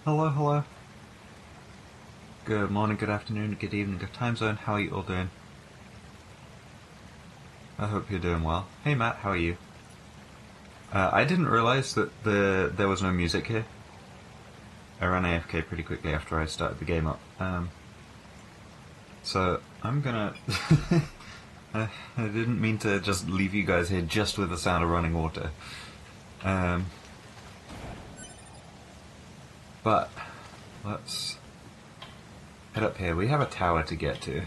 Hello, hello. Good morning, good afternoon, good evening, good time zone. How are you all doing? I hope you're doing well. Hey Matt, how are you? I didn't realise that there was no music here. I ran AFK pretty quickly after I started the game up. So I'm gonna... I didn't mean to just leave you guys here just with the sound of running water. But let's head up here. We have a tower to get to.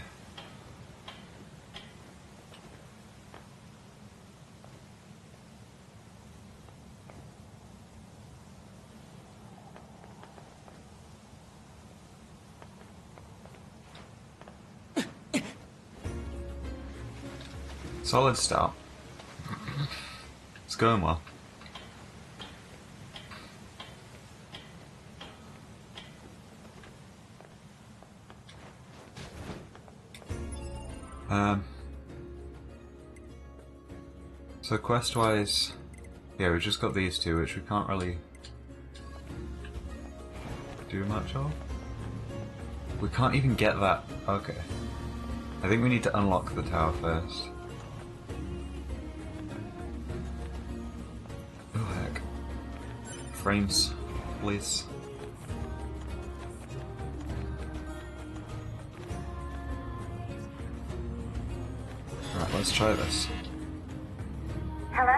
Solid start. It's going well. So quest-wise, yeah, we've just got these two, which we can't really do much of. We can't even get that. Okay. I think we need to unlock the tower first. Oh heck. Frames, please. Alright, let's try this. Hello,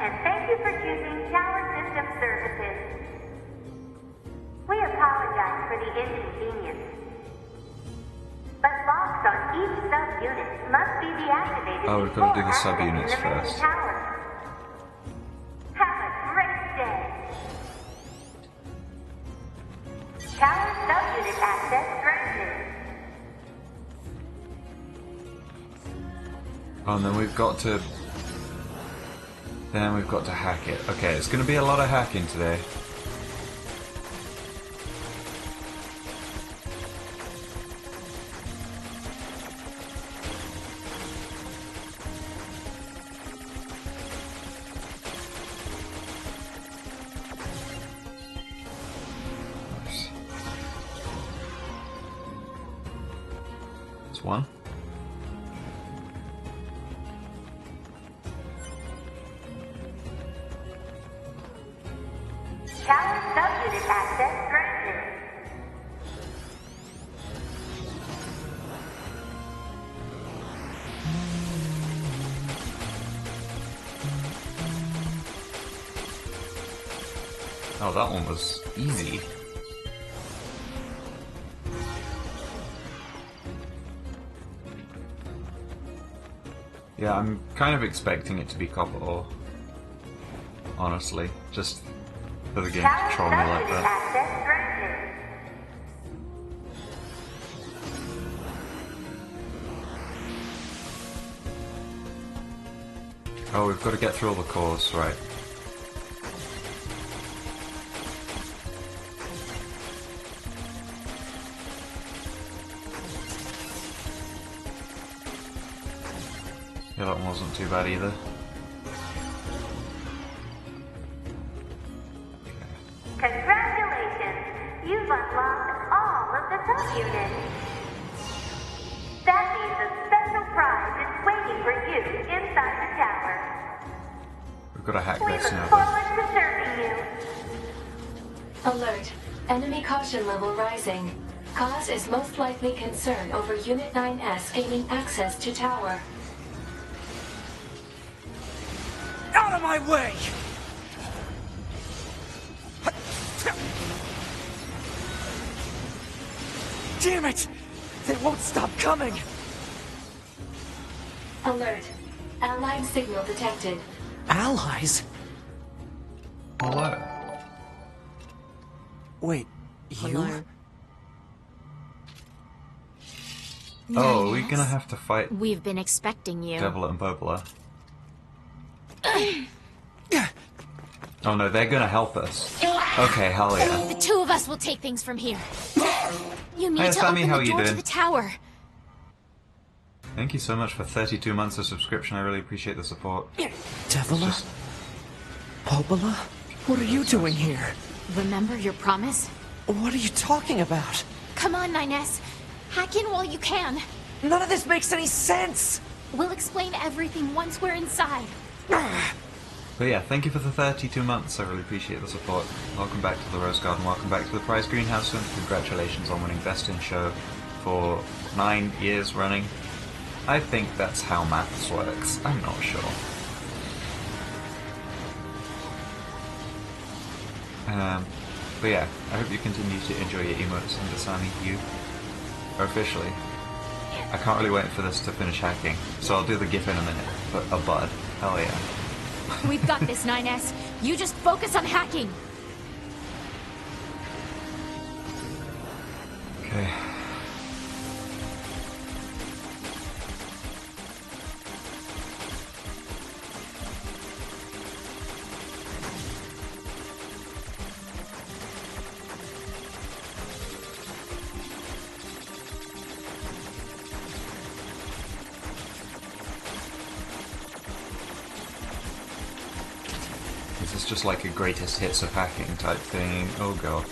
and thank you for choosing Tower System Services. We apologize for the inconvenience, but locks on each subunit must be deactivated. Oh, we've got to do the before subunits accessing the main first. tower. Have a great day. Tower subunit access granted. Oh, and then we've got to... Then we've got to hack it. Okay, it's going to be a lot of hacking today. Nice. That's one. Tower subunit access granted. Oh, that one was easy. Yeah, I'm kind of expecting it to be copper ore. Honestly, just for the game to Tower troll me like subunit that. access granted. Oh, we've got to get through all the cores, right. Yeah, that one wasn't too bad either. Congratulations! You've unlocked all of the subunits. That means a special prize is waiting for you inside the tower. We've got to hack We this look now. forward to serving you. Alert. Enemy caution level rising. Cause is most likely concern over Unit 9S gaining access to tower. Out of my way! Damn it! They won't stop coming! Alert. Allied signal detected. Allies? Hello. Wait, you? Hello. Oh, are we gonna have to fight We've been expecting you. Devil and Bobola? Oh no, they're gonna help us. Okay, hell yeah. The two of us will take things from here. You need Hey, to Sammy, open how the you door to doing? the tower. Thank you so much for 32 months of subscription, I really appreciate the support. Devila? Just- Popola? What are you doing here? Remember your promise? What are you talking about? Come on, 9S. Hack in while you can. None of this makes any sense! We'll explain everything once we're inside. But yeah, thank you for the 32 months. I really appreciate the support. Welcome back to the Rose Garden. Welcome back to the Prize Greenhouse, and congratulations on winning Best in Show for 9 years running. I think that's how maths works. I'm not sure. But yeah, I hope you continue to enjoy your emotes, and Dasani, you are officially. I can't really wait for this to finish hacking, so I'll do the GIF in a minute. But a bud, hell yeah. We've got this, 9S. You just focus on hacking. Okay. This is just like a greatest hits of hacking type thing. Oh god.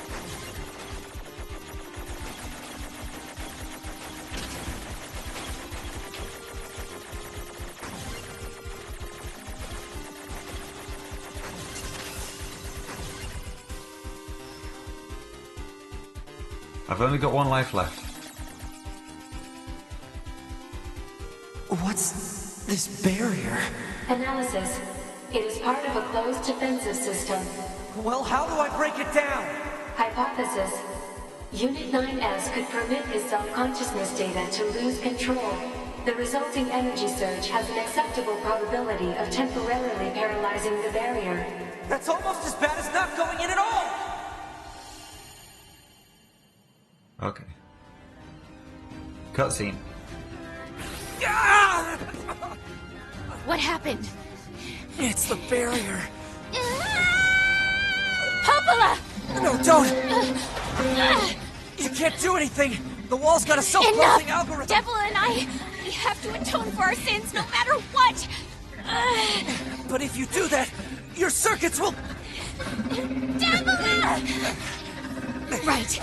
I've only got 1 life left. What's this barrier? Analysis. It is part of a closed defensive system. Well, how do I break it down? Hypothesis. Unit 9S could permit his self-consciousness data to lose control. The resulting energy surge has an acceptable probability of temporarily paralyzing the barrier. That's almost as bad as not going in at all! Okay. Cutscene. Ah! What happened? It's the barrier. Popola! No, don't! You can't do anything! The wall's got a self-closing algorithm! Devil and I, we have to atone for our sins no matter what! But if you do that, your circuits will... Devil! Right.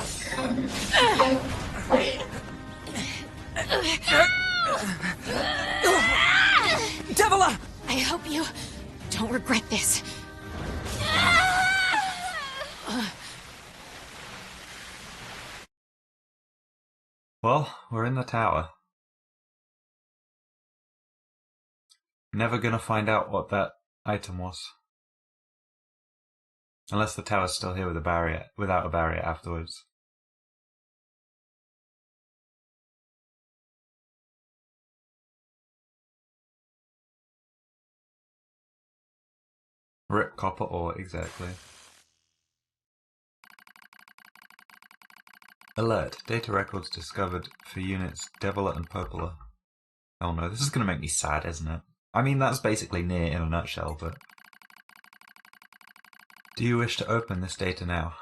Devila! I hope you don't regret this. Well, we're in the tower. Never gonna find out what that item was. Unless the tower's still here with a barrier, without a barrier afterwards. Rip copper ore, exactly. Alert. Data records discovered for units Devila and Popola. Oh no, this is gonna make me sad, isn't it? I mean, that's basically NieR in a nutshell, but... Do you wish to open this data now?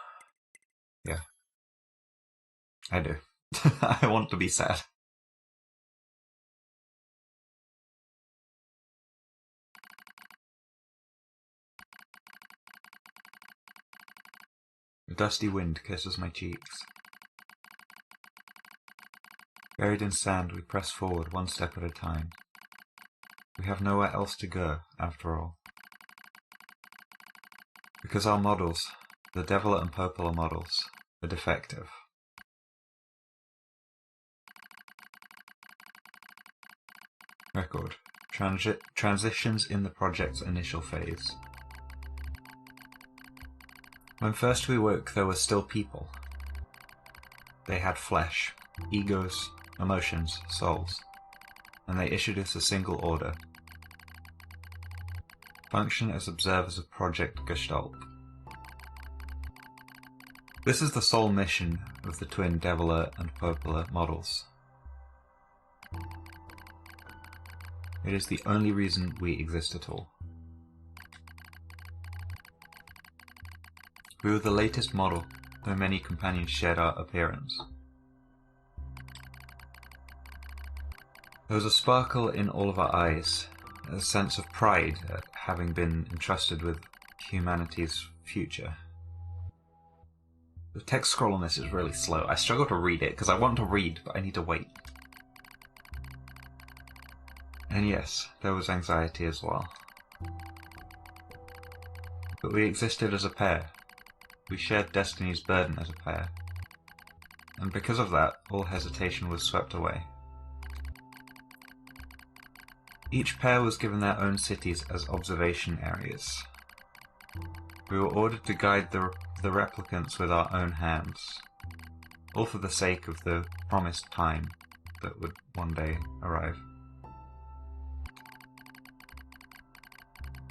Yeah. I do. I want to be sad. A dusty wind kisses my cheeks. Buried in sand, we press forward 1 step at a time. We have nowhere else to go, after all. Because our models, the Devila and Popola models, are defective. Record. Transitions in the project's initial phase. When first we woke, there were still people. They had flesh, egos, emotions, souls, and they issued us a single order. Function as observers of Project Gestalt. This is the sole mission of the twin Devila and Popola models. It is the only reason we exist at all. We were the latest model, though many companions shared our appearance. There was a sparkle in all of our eyes, a sense of pride at having been entrusted with humanity's future. The text scroll on this is really slow. I struggle to read it because I want to read, but I need to wait. And yes, there was anxiety as well. But we existed as a pair. We shared destiny's burden as a pair. And because of that, all hesitation was swept away. Each pair was given their own cities as observation areas. We were ordered to guide the replicants with our own hands, all for the sake of the promised time that would one day arrive.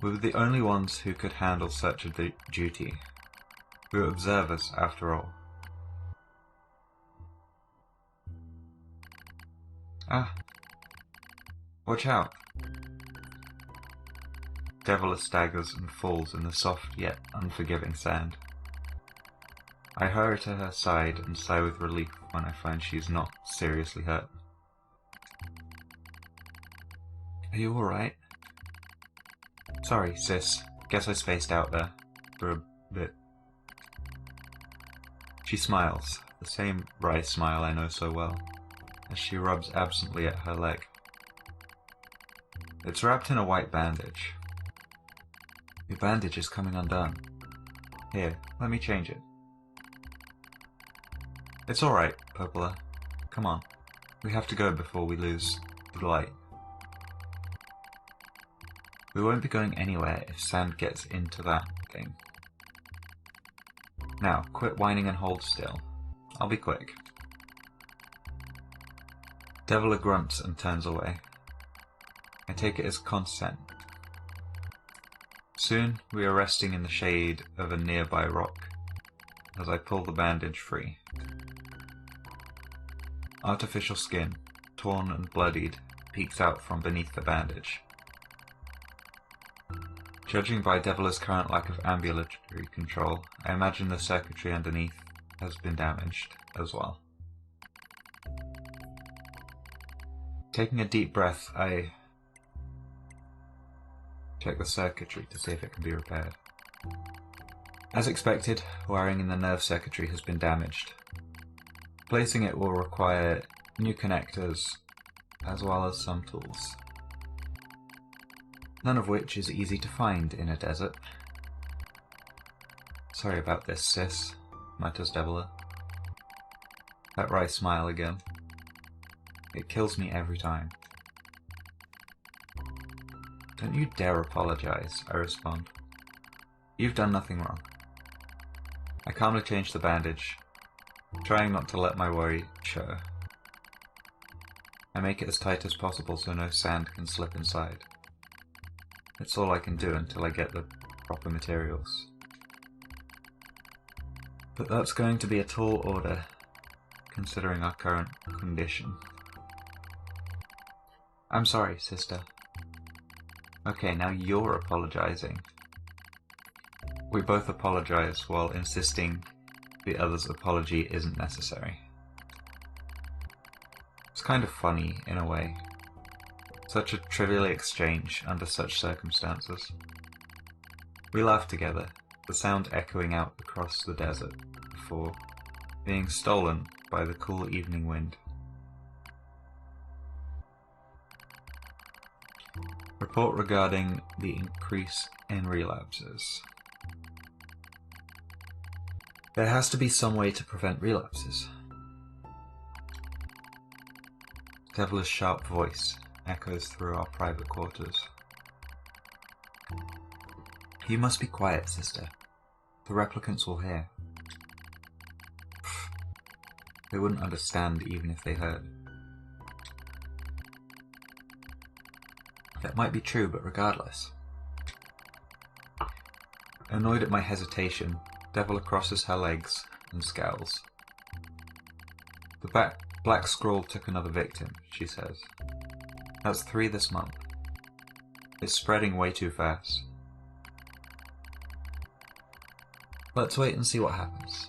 We were the only ones who could handle such a duty. We were observers, after all. Ah! Watch out! Devila staggers and falls in the soft yet unforgiving sand. I hurry to her side and sigh with relief when I find she is not seriously hurt. Are you alright? Sorry, sis. Guess I spaced out there. For a bit. She smiles, the same wry smile I know so well, as she rubs absently at her leg. It's wrapped in a white bandage. Your bandage is coming undone. Here, let me change it. It's alright, Popola. Come on. We have to go before we lose the light. We won't be going anywhere if sand gets into that thing. Now, quit whining and hold still. I'll be quick. Devila grunts and turns away. I take it as consent. Soon we are resting in the shade of a nearby rock as I pull the bandage free. Artificial skin, torn and bloodied, peeks out from beneath the bandage. Judging by Devila's current lack of ambulatory control, I imagine the circuitry underneath has been damaged as well. Taking a deep breath, I check the circuitry to see if it can be repaired. As expected, wiring in the nerve circuitry has been damaged. Placing it will require new connectors, as well as some tools. None of which is easy to find in a desert. Sorry about this, sis, mutters Devila. That wry smile again. It kills me every time. Don't you dare apologize, I respond. You've done nothing wrong. I calmly change the bandage, trying not to let my worry show. I make it as tight as possible so no sand can slip inside. It's all I can do until I get the proper materials. But that's going to be a tall order, considering our current condition. I'm sorry, sister. Okay, now you're apologizing. We both apologize while insisting the other's apology isn't necessary. It's kind of funny, in a way. Such a trivial exchange under such circumstances. We laugh together, the sound echoing out across the desert before being stolen by the cool evening wind. Report regarding the increase in relapses. There has to be some way to prevent relapses. Devila's sharp voice echoes through our private quarters. You must be quiet, sister. The replicants will hear. They wouldn't understand even if they heard. That might be true, but regardless. Annoyed at my hesitation, Devila crosses her legs and scowls. The black scroll took another victim, she says. That's 3 this month. It's spreading way too fast. Let's wait and see what happens.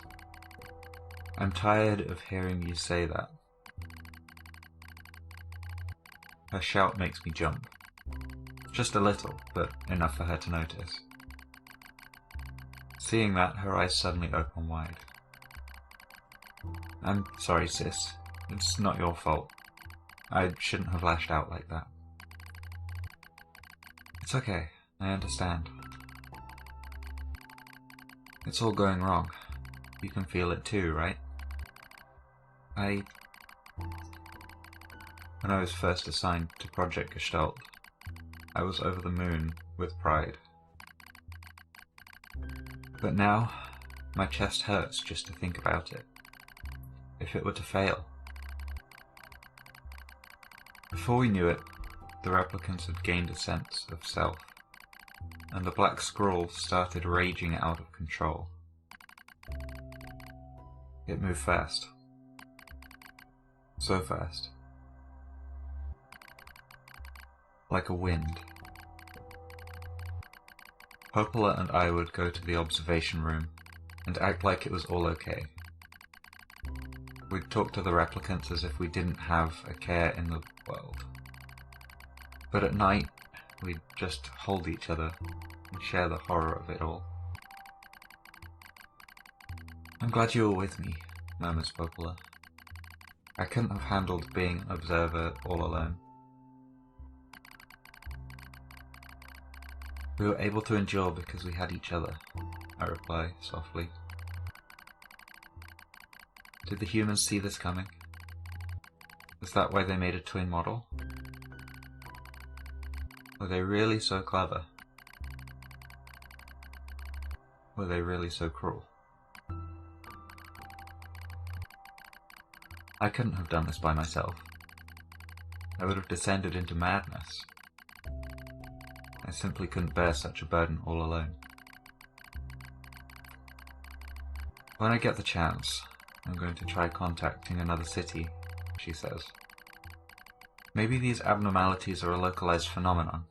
I'm tired of hearing you say that. Her shout makes me jump. Just a little, but enough for her to notice. Seeing that, her eyes suddenly open wide. I'm sorry, sis. It's not your fault. I shouldn't have lashed out like that. It's okay. I understand. It's all going wrong. You can feel it too, right? When I was first assigned to Project Gestalt, I was over the moon with pride. But now, my chest hurts just to think about it. If it were to fail. Before we knew it, the replicants had gained a sense of self, and the black scroll started raging out of control. It moved fast. So fast. Like a wind. Popola and I would go to the observation room and act like it was all okay. We'd talk to the replicants as if we didn't have a care in the world. But at night, we'd just hold each other and share the horror of it all. I'm glad you were with me, murmurs Popola. I couldn't have handled being an observer all alone. We were able to endure because we had each other, I reply softly. Did the humans see this coming? Is that why they made a twin model? Were they really so clever? Were they really so cruel? I couldn't have done this by myself. I would have descended into madness. I simply couldn't bear such a burden all alone. When I get the chance, I'm going to try contacting another city, she says. Maybe these abnormalities are a localized phenomenon.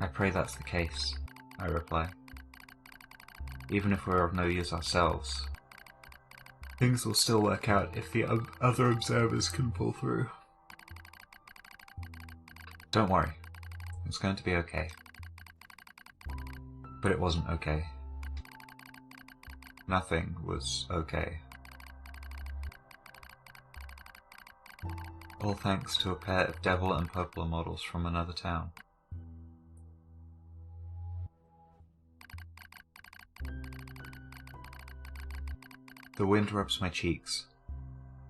I pray that's the case, I reply. Even if we're of no use ourselves, things will still work out if the other observers can pull through. Don't worry, it's going to be okay. But it wasn't okay. Nothing was okay. All thanks to a pair of Devil and Popola models from another town. The wind rubs my cheeks.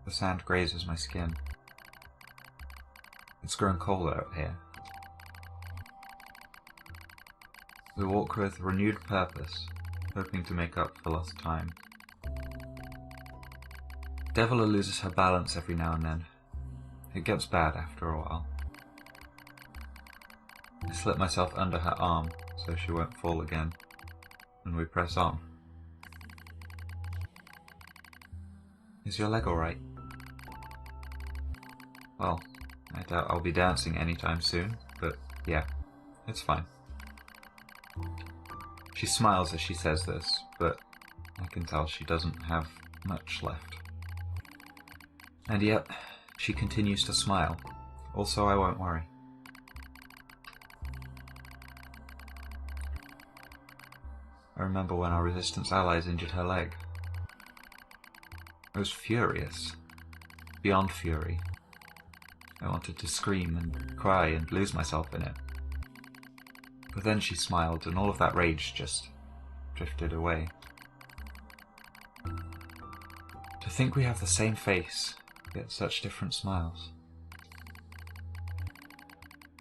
The sand grazes my skin. It's grown colder out here. We walk with renewed purpose, hoping to make up for lost time. Devila loses her balance every now and then. It gets bad after a while. I slip myself under her arm so she won't fall again, and we press on. Is your leg alright? Well, I doubt I'll be dancing anytime soon, but yeah, it's fine. She smiles as she says this, but I can tell she doesn't have much left. And yet, she continues to smile, also I won't worry. I remember when our resistance allies injured her leg. I was furious, beyond fury. I wanted to scream and cry and lose myself in it. But then she smiled and all of that rage just drifted away. To think we have the same face, yet such different smiles.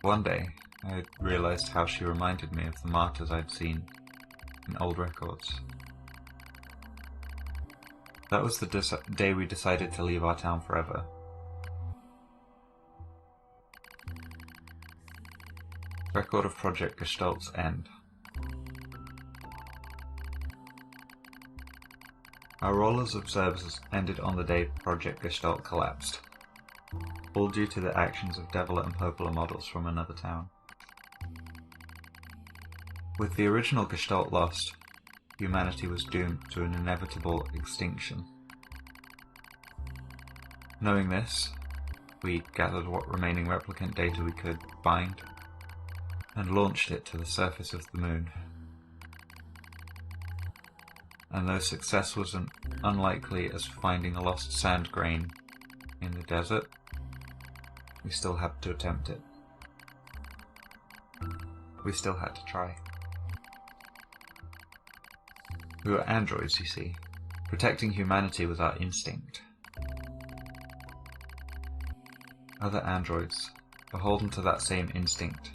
One day, I realized how she reminded me of the martyrs I'd seen in old records. That was the day we decided to leave our town forever. Record of Project Gestalt's end. Our role as observers ended on the day Project Gestalt collapsed, all due to the actions of Devila and Popola models from another town. With the original Gestalt lost, humanity was doomed to an inevitable extinction. Knowing this, we gathered what remaining replicant data we could find, and launched it to the surface of the moon. and though success was as unlikely as finding a lost sand grain in the desert, we still had to attempt it. We still had to try. We were androids, you see. Protecting humanity was our instinct. Other androids, beholden to that same instinct,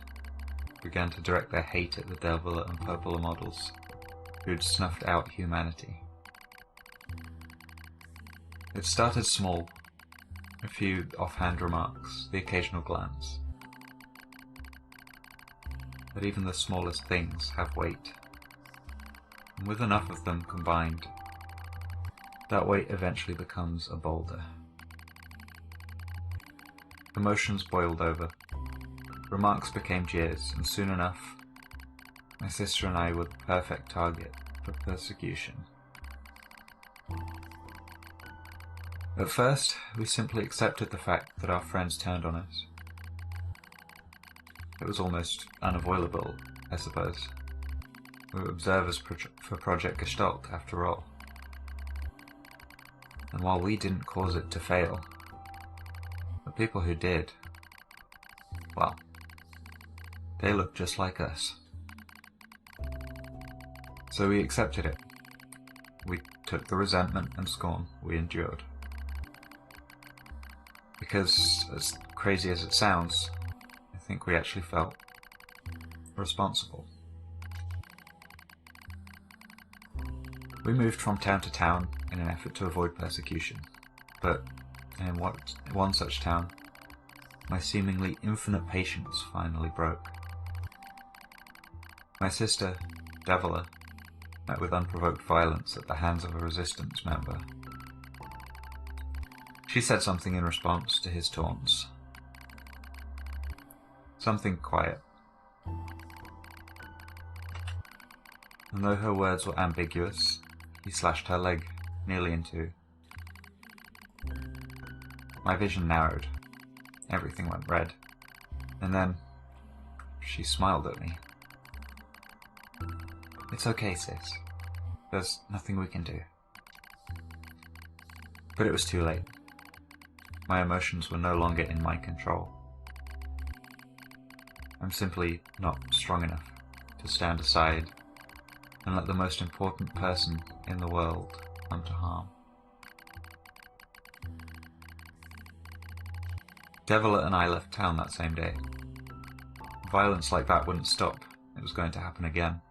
began to direct their hate at the Deviler and Purpler models, who'd snuffed out humanity. It started small, a few offhand remarks, the occasional glance. But even the smallest things have weight, and with enough of them combined, that weight eventually becomes a boulder. Emotions boiled over. Remarks became jeers, and soon enough, my sister and I were the perfect target for persecution. At first, we simply accepted the fact that our friends turned on us. It was almost unavoidable, I suppose. We were observers for Project Gestalt, after all. And while we didn't cause it to fail, the people who did, well, they looked just like us. So we accepted it. We took the resentment and scorn we endured. Because, as crazy as it sounds, I think we actually felt responsible. We moved from town to town in an effort to avoid persecution, but in one such town, my seemingly infinite patience finally broke. My sister, Deviler, met with unprovoked violence at the hands of a resistance member. She said something in response to his taunts. Something quiet. And though her words were ambiguous, he slashed her leg nearly in two. My vision narrowed. Everything went red. And then, she smiled at me. "It's okay, sis. There's nothing we can do." But it was too late. My emotions were no longer in my control. I'm simply not strong enough to stand aside and let the most important person in the world come to harm. Deviler and I left town that same day. Violence like that wouldn't stop. It was going to happen again.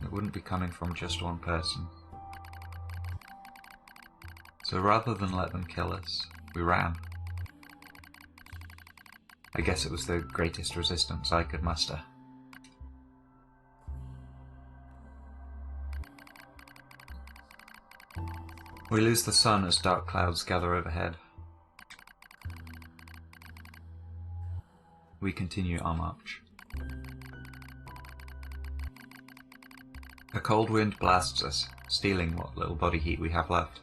It wouldn't be coming from just one person. So rather than let them kill us, we ran. I guess it was the greatest resistance I could muster. We lose the sun as dark clouds gather overhead. We continue our march. A cold wind blasts us, stealing what little body heat we have left.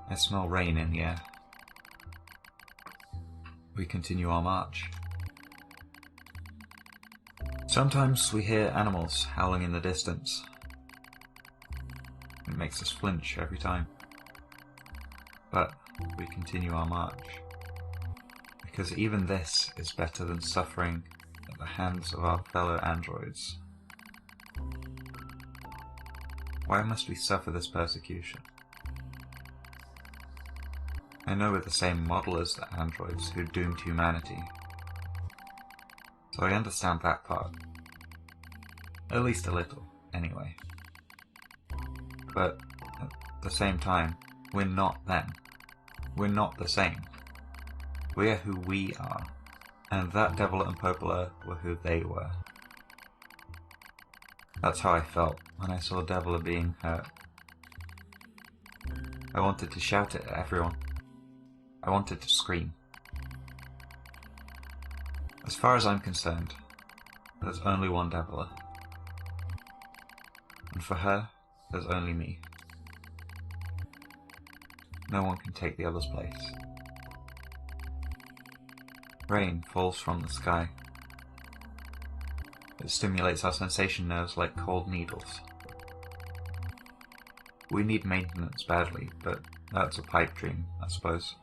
I smell rain in the air. We continue our march. Sometimes we hear animals howling in the distance. It makes us flinch every time. But we continue our march. Because even this is better than suffering at the hands of our fellow androids. Why must we suffer this persecution? I know we're the same model as the androids who doomed humanity, so I understand that part. At least a little, anyway. But at the same time, we're not them. We're not the same. We're who we are, and that Deviler and Purpler were who they were. That's how I felt when I saw Deviler being hurt. I wanted to shout it at everyone. I wanted to scream. As far as I'm concerned, there's only one Deviler. And for her, there's only me. No one can take the other's place. Rain falls from the sky. It stimulates our sensation nerves like cold needles. We need maintenance badly, but that's a pipe dream, I suppose.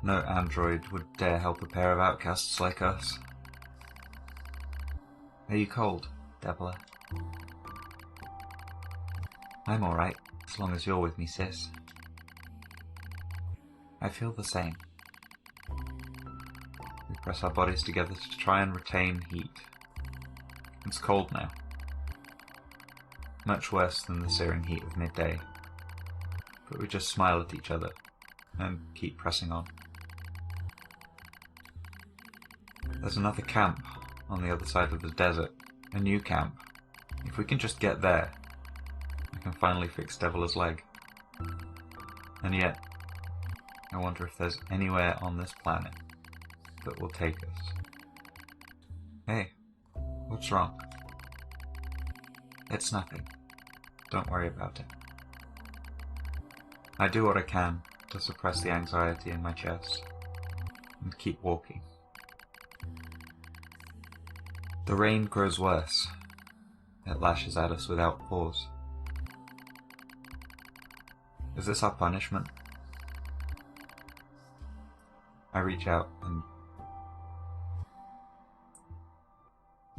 No android would dare help a pair of outcasts like us. Are you cold, Deborah? I'm alright, as long as you're with me, sis. I feel the same. We press our bodies together to try and retain heat. It's cold now. Much worse than the searing heat of midday. But we just smile at each other and keep pressing on. There's another camp on the other side of the desert. A new camp. If we can just get there, we can finally fix Devila's leg. And yet, I wonder if there's anywhere on this planet that will take us. Hey, what's wrong? It's nothing. Don't worry about it. I do what I can to suppress the anxiety in my chest and keep walking. The rain grows worse. It lashes at us without pause. Is this our punishment? I reach out and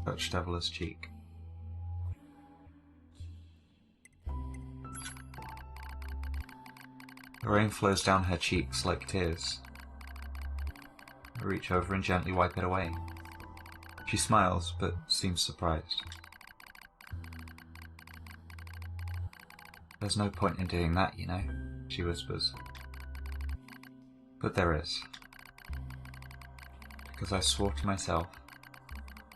touch Devila's cheek. The rain flows down her cheeks like tears. I reach over and gently wipe it away. She smiles, but seems surprised. There's no point in doing that, you know, she whispers. But there is. Because I swore to myself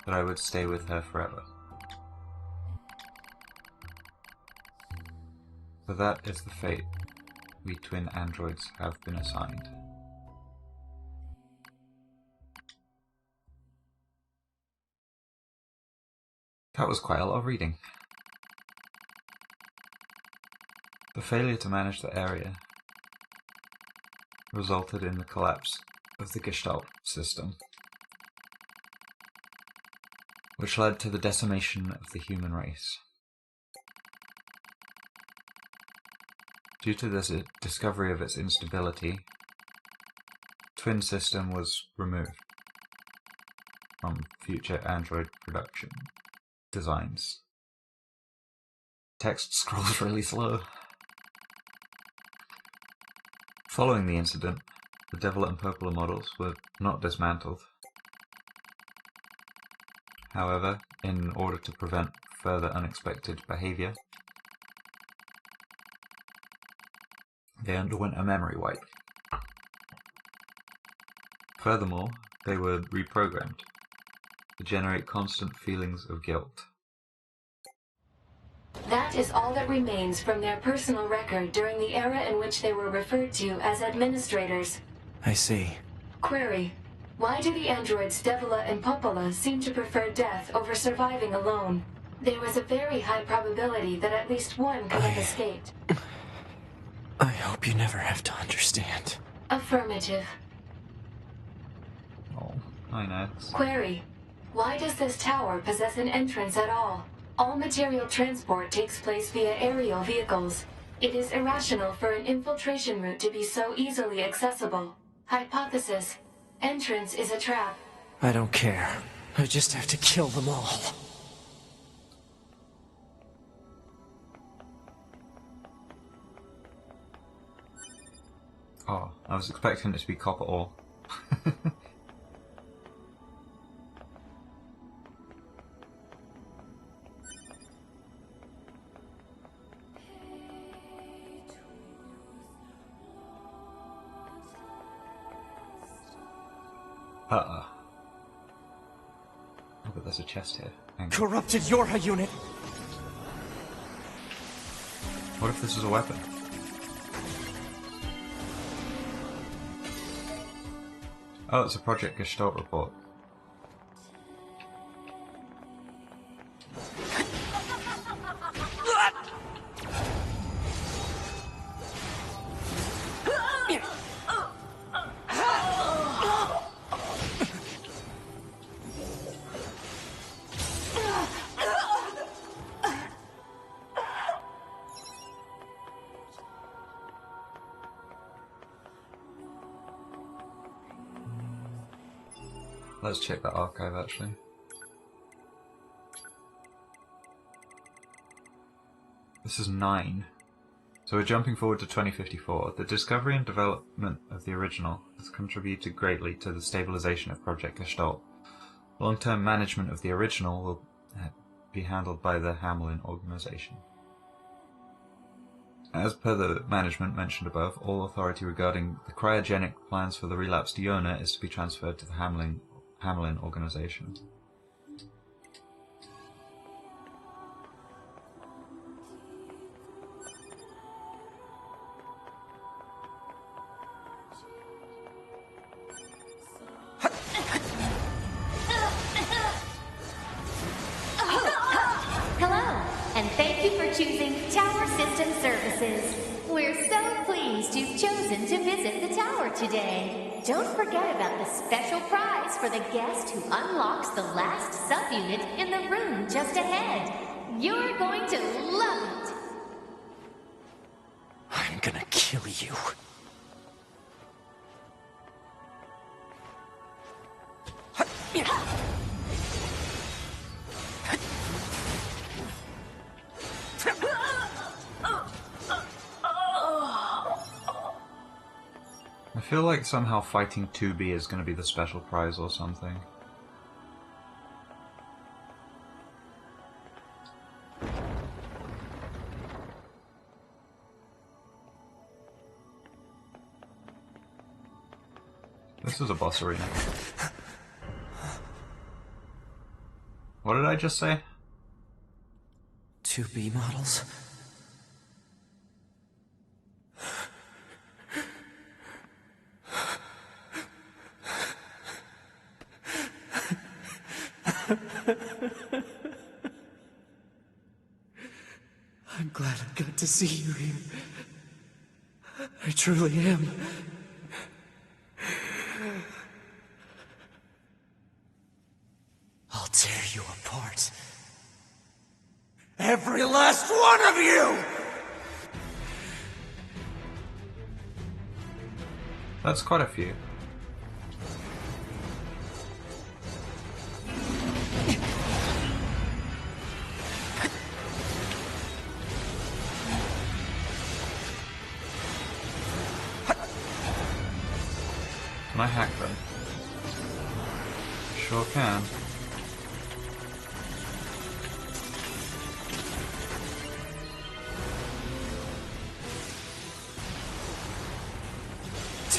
that I would stay with her forever. For that is the fate we twin androids have been assigned. That was quite a lot of reading. The failure to manage the area resulted in the collapse of the Gestalt system, which led to the decimation of the human race. Due to this discovery of its instability, Twin System was removed from future android production designs. Text scrolls really slow. Following the incident, the Devil and Popola models were not dismantled. However, in order to prevent further unexpected behavior, they underwent a memory wipe. Furthermore, they were reprogrammed to generate constant feelings of guilt. That is all that remains from their personal record during the era in which they were referred to as administrators. I see. Query: why do the androids Devila and Popola seem to prefer death over surviving alone? There was a very high probability that at least one could have escaped. I hope you never have to understand. Affirmative. Oh, I know. Query: why does this tower possess an entrance at all? All material transport takes place via aerial vehicles. It is irrational for an infiltration route to be so easily accessible. Hypothesis: entrance is a trap. I don't care. I just have to kill them all. Oh, I was expecting it to be copper ore. Oh, but there's a chest here. Hang on. Corrupted Yorha unit! What if this is a weapon? Oh, it's a Project Gestalt report. Let's check that archive actually. This is 9. So we're jumping forward to 2054. The discovery and development of the original has contributed greatly to the stabilization of Project Gestalt. Long-term management of the original will be handled by the Hamelin organization. As per the management mentioned above, all authority regarding the cryogenic plans for the relapsed Iona is to be transferred to the Hamelin organization. Hello, and thank you for choosing Tower System Services. We're so pleased you've chosen to visit the tower today. Don't forget about the special prize for the guest who unlocks the last subunit in the room just ahead. You're going to love it. I'm gonna kill you. I feel like somehow fighting 2B is going to be the special prize or something. This is a boss arena. What did I just say? 2B models? I'm glad I got to see you here. I truly am. I'll tear you apart. Every last one of you! That's quite a few. Can I hack them? Sure can.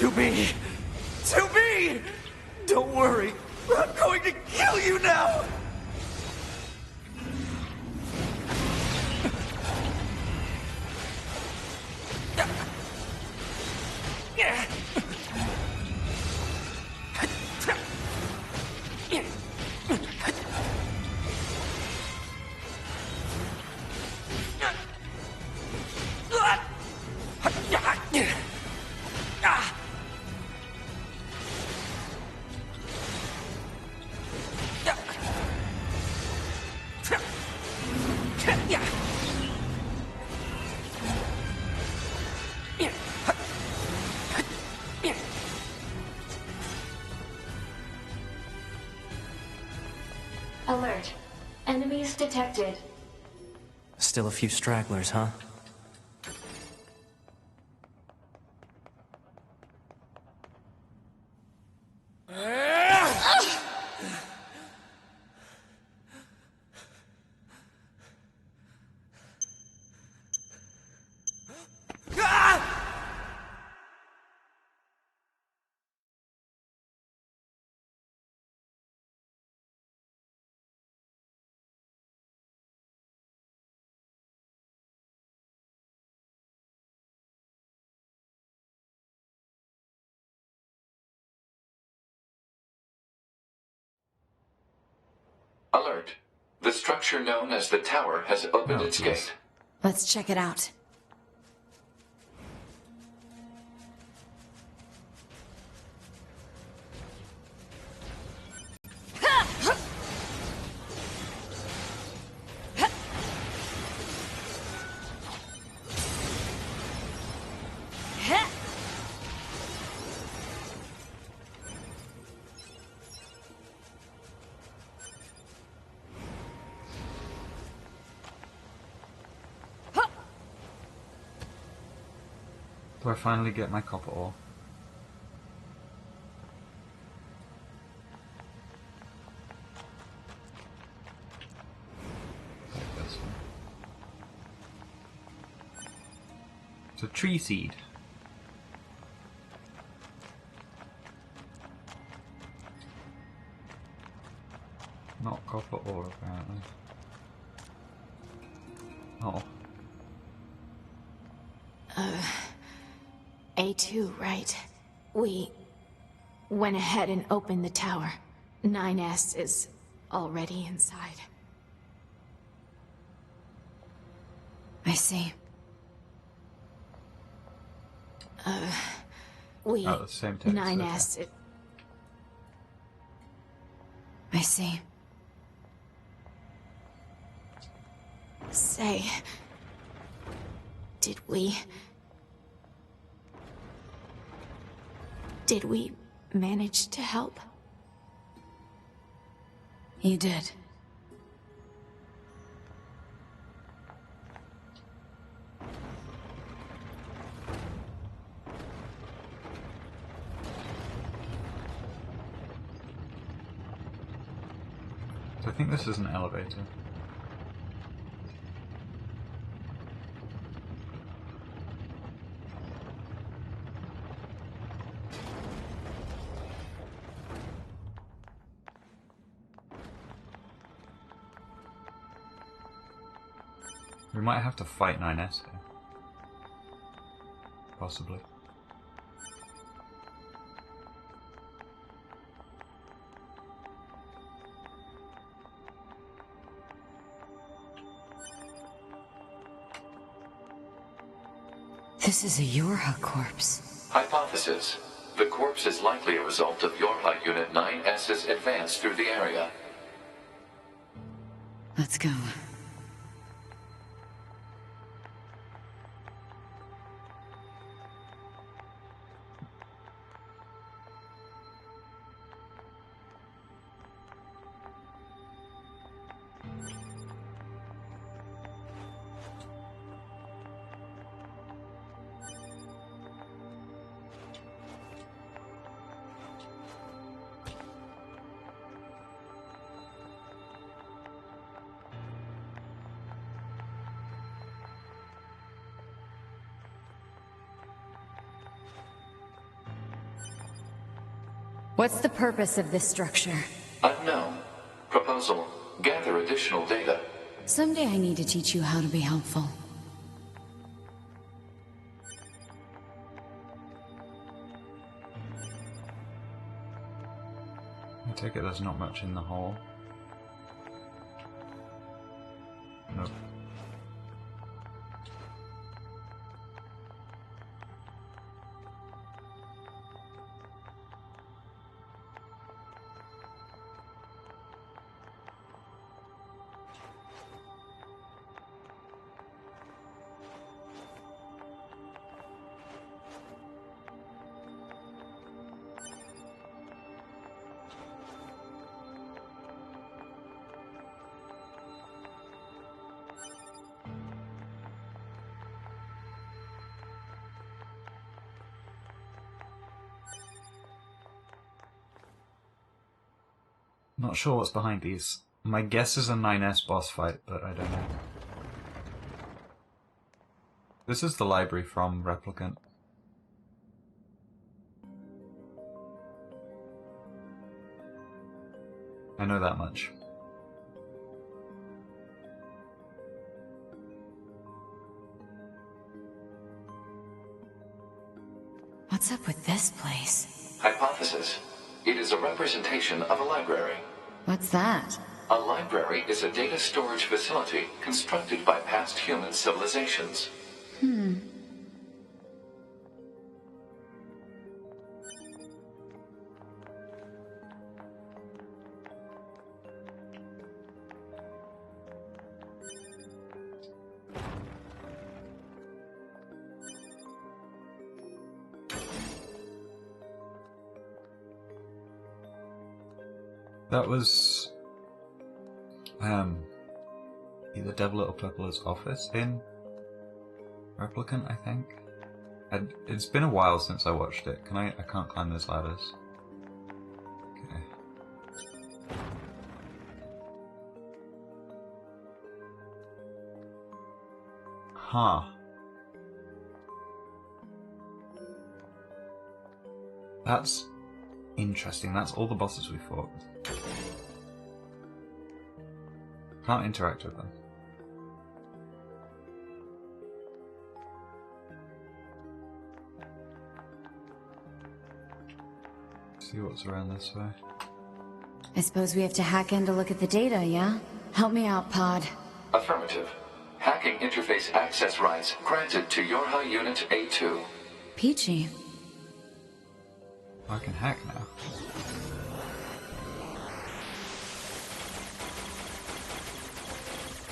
To me! Don't worry, I'm going to kill you now! Alert. Enemies detected. Still a few stragglers, huh? Alert. The structure known as the tower has opened its jeez. gate. Let's check it out. Do I finally get my copper ore? Like this one. It's a tree seed. Not copper ore, apparently. Oh. A2, right? We went ahead and opened the tower. 9S is already inside. I see. We... Oh, the same text. 9S... Okay. I see. Say... Did we manage to help? You did. So I think this is an elevator. We might have to fight 9S here. Possibly. This is a Yorha corpse. Hypothesis. The corpse is likely a result of Yorha Unit 9S's advance through the area. Let's go. What's the purpose of this structure? Unknown. Proposal. Gather additional data. Someday I need to teach you how to be helpful. I take it there's not much in the hole. Nope. Not sure what's behind these. My guess is a 9S boss fight, but I don't know. This is the library from Replicant. I know that much. What's up with this place? Hypothesis. It is a representation of a library. What's that? A library is a data storage facility constructed by past human civilizations. That was either Devil or Purple's office in Replicant, I think. It's been a while since I watched it. I can't climb those ladders. Okay. Huh. That's interesting. That's all the bosses we fought. Can't interact with them. See what's around this way. I suppose we have to hack in to look at the data, yeah? Help me out, Pod. Affirmative. Hacking interface access rights granted to Yorha Unit A2. Peachy. I can hack now.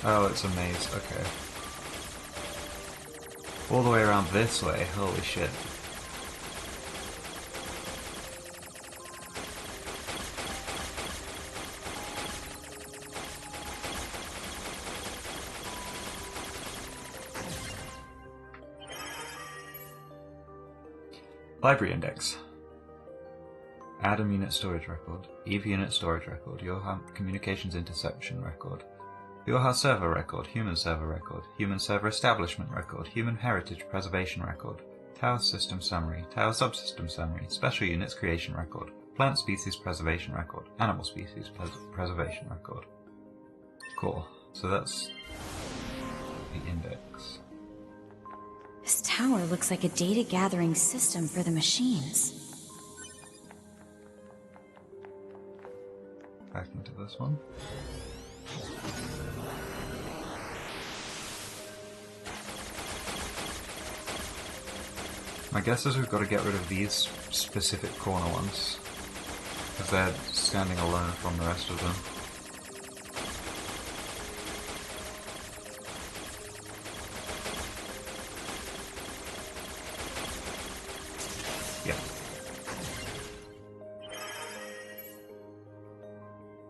Oh, it's a maze. Okay. All the way around this way. Holy shit. Library index. Atom unit storage record. EV unit storage record. Yorha communications interception record. Yorha server record. Human server record. Human server establishment record. Human heritage preservation record. Tower system summary. Tower subsystem summary. Special units creation record. Plant species preservation record. Animal species preservation record. Cool. So that's the index. This tower looks like a data-gathering system for the machines. Back into this one. My guess is we've got to get rid of these specific corner ones, because they're standing alone from the rest of them.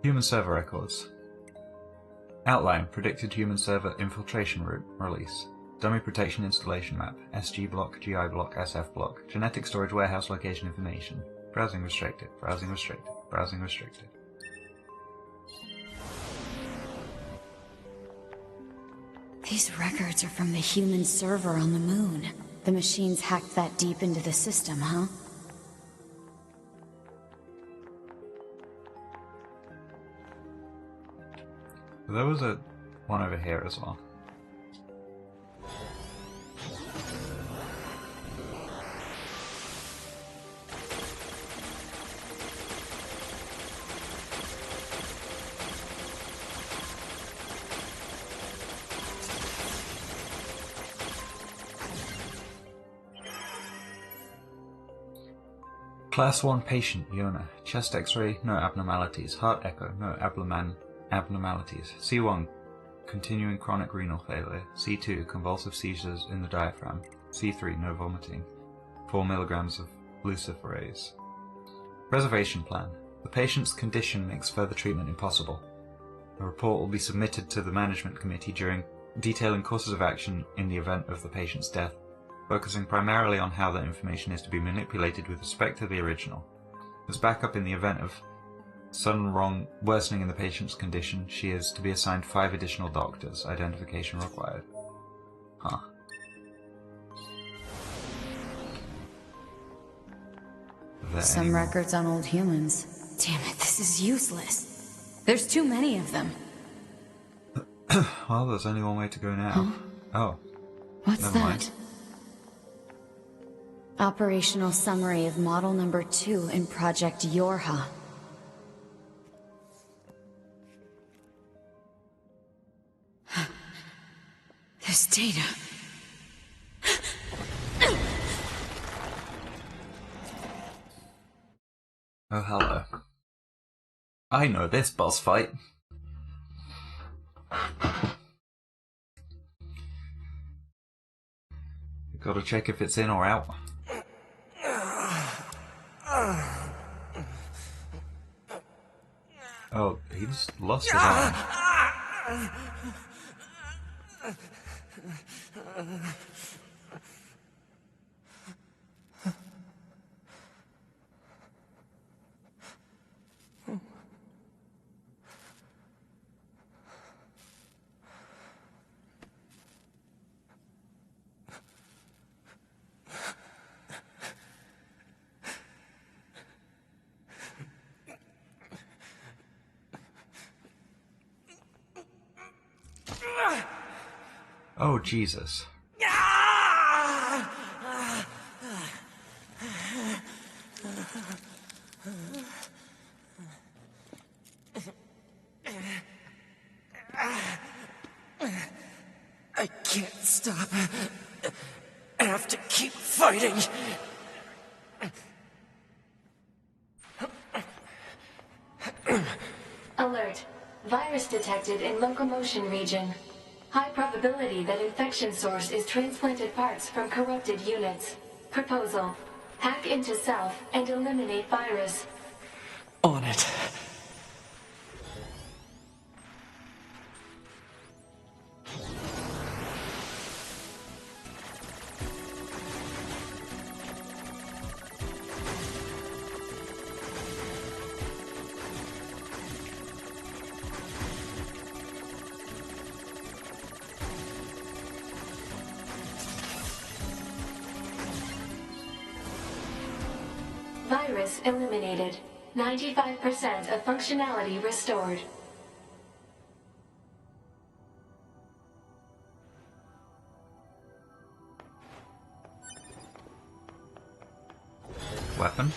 Human server records. Outline, predicted human server infiltration route, release. Dummy protection installation map, SG block, GI block, SF block. Genetic storage warehouse location information. Browsing restricted, browsing restricted, browsing restricted. These records are from the human server on the moon. The machines hacked that deep into the system, huh? There was one over here as well. Class 1 patient, Yona. Chest X-ray, no abnormalities. Heart echo, no abnormalities. C1, continuing chronic renal failure. C2, convulsive seizures in the diaphragm. C3, no vomiting. 4 milligrams of luciferase. Preservation plan. The patient's condition makes further treatment impossible. A report will be submitted to the management committee detailing courses of action in the event of the patient's death, focusing primarily on how that information is to be manipulated with respect to the original. As backup in the event of sudden worsening in the patient's condition, she is to be assigned 5 additional doctors. Identification required. Huh. Some records on old humans. Damn it, this is useless. There's too many of them. Well, there's only one way to go now. Huh? Oh. What's Never that? mind. Operational summary of model number 2 in Project Yorha. There's data. Oh, hello. I know this boss fight. Gotta check if it's in or out. Oh, he's lost his arm. Oh, Jesus. I can't stop. I have to keep fighting. Alert. Virus detected in locomotion region. High probability that infection source is transplanted parts from corrupted units. Proposal. Hack into self and eliminate virus. On it. Virus eliminated. 95% of functionality restored. Weapon?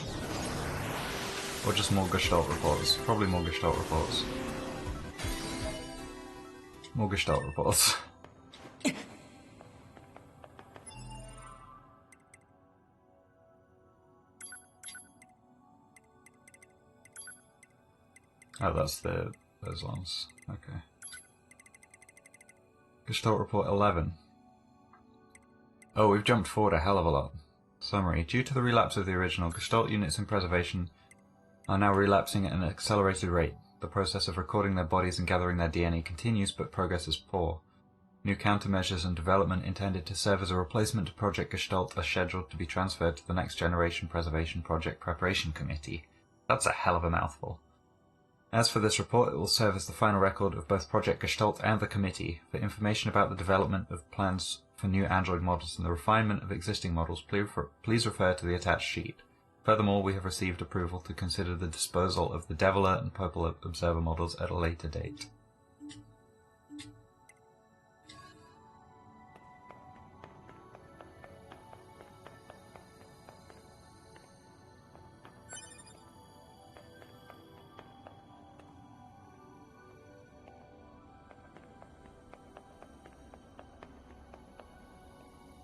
Or just more Gestalt reports? Probably more Gestalt reports. More Gestalt reports. Oh, that's those ones. Okay. Gestalt report 11. Oh, we've jumped forward a hell of a lot. Summary. Due to the relapse of the original, Gestalt units in preservation are now relapsing at an accelerated rate. The process of recording their bodies and gathering their DNA continues, but progress is poor. New countermeasures and development intended to serve as a replacement to Project Gestalt are scheduled to be transferred to the Next Generation Preservation Project Preparation Committee. That's a hell of a mouthful. As for this report, it will serve as the final record of both Project Gestalt and the committee. For information about the development of plans for new Android models and the refinement of existing models, please refer to the attached sheet. Furthermore, we have received approval to consider the disposal of the Deviler and Purple Observer models at a later date.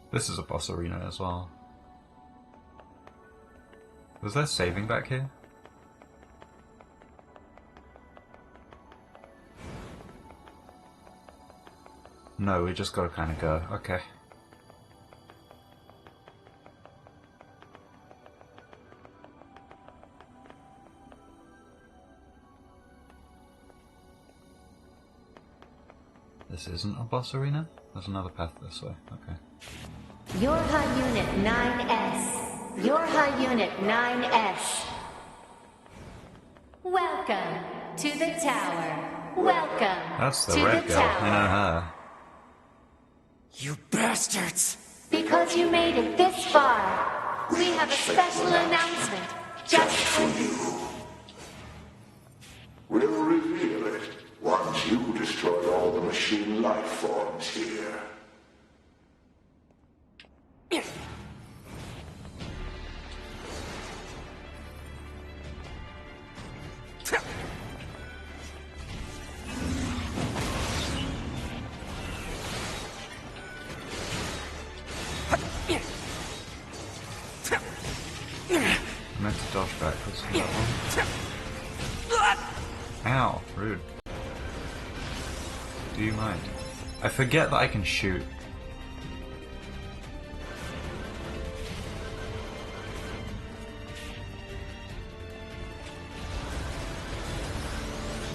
This is a boss arena as well. Was there saving back here? No, we just gotta kinda go. Okay. This isn't a boss arena? There's another path this way. Okay. Yorha Unit 9S. Yorha Unit 9S. Welcome to the tower. Welcome That's the to red the girl. tower. I know her. You bastards! Because you made it this far, we have a special announcement just for you. We'll reveal it once you destroy all the machine life forms here. I meant to dodge backwards from that one. Ow, rude. Do you mind? I forget that I can shoot.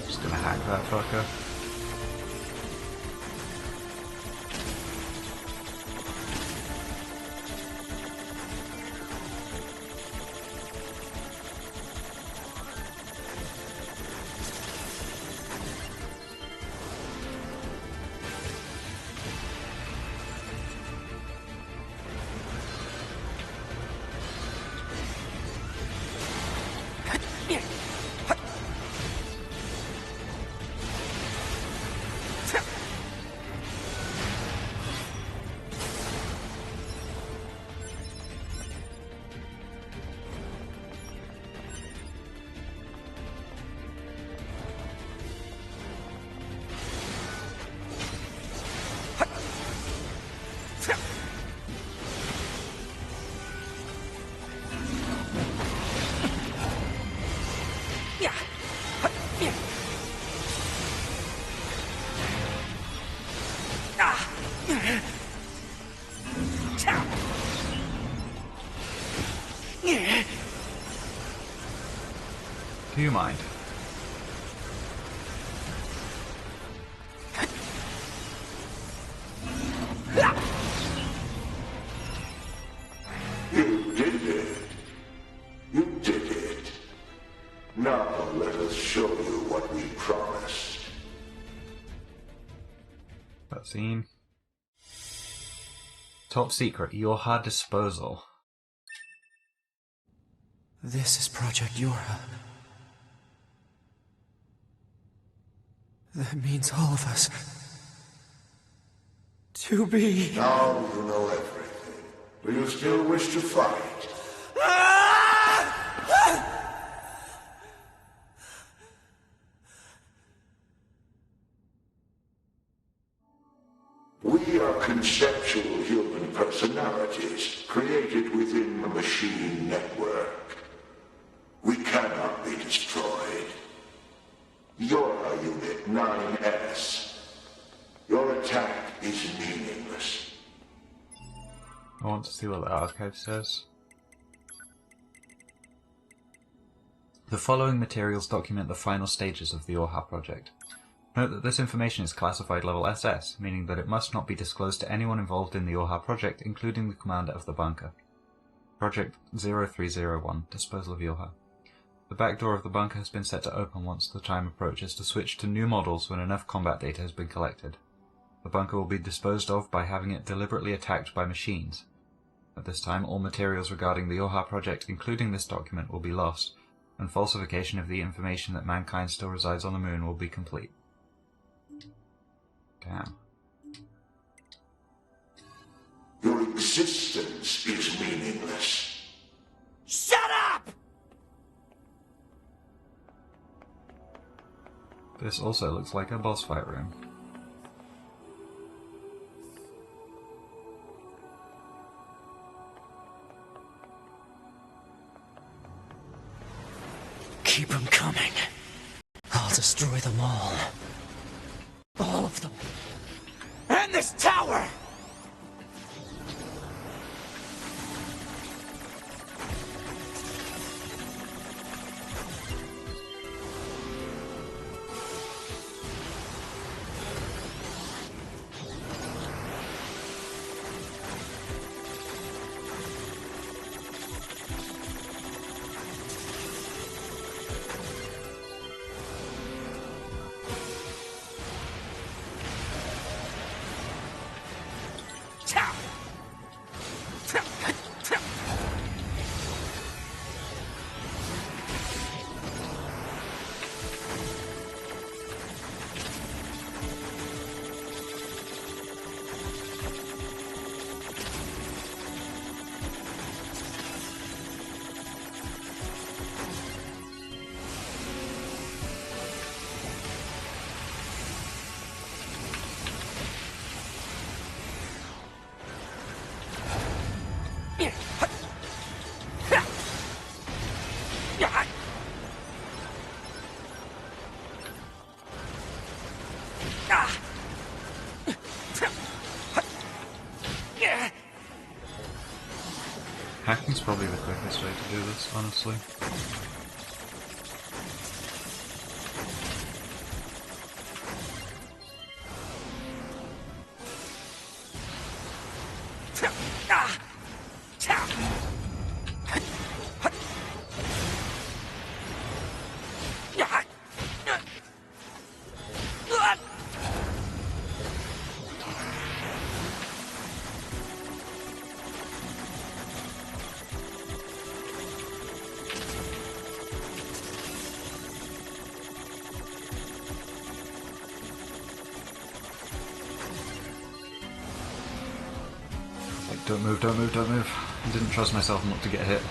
Just gonna hack that fucker. mind? You did it. You did it. Now let us show you what we promised. Cutscene. Top secret, Yorha disposal. This is Project Yorha. That means all of us. To be... Now you know everything. Do you still wish to fight? We are conceptual human personalities created within the machine network. We cannot be destroyed. You're Unit 9S. Your attack is meaningless. I want to see what the archive says. The following materials document the final stages of the Yorha project. Note that this information is classified level SS, meaning that it must not be disclosed to anyone involved in the Yorha project, including the commander of the bunker. Project 0301, Disposal of Yorha. The back door of the bunker has been set to open once the time approaches to switch to new models when enough combat data has been collected. The bunker will be disposed of by having it deliberately attacked by machines. At this time, all materials regarding the Yorha project, including this document, will be lost, and falsification of the information that mankind still resides on the moon will be complete. Damn. Your existence is meaningless. Shut up! This also looks like a boss fight room. Keep them coming. I'll destroy them all. All of them. And this tower! Hacking's probably the quickest way to do this, honestly. Don't move, don't move, don't move. I didn't trust myself not to get hit.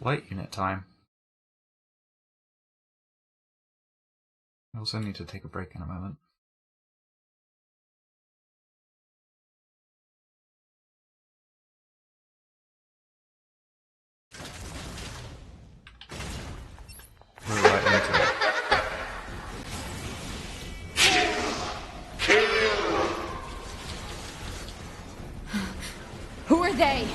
Flight unit time. I also need to take a break in a moment. We're right into it. Who are they?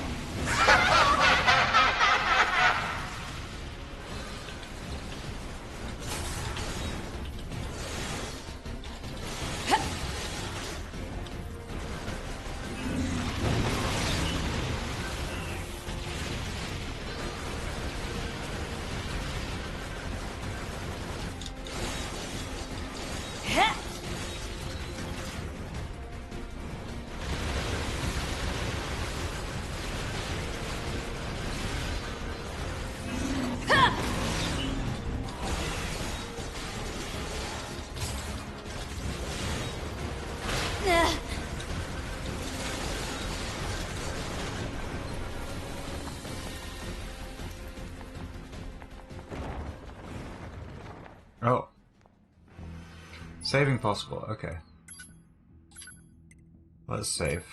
Oh. Saving possible, okay. Let's save.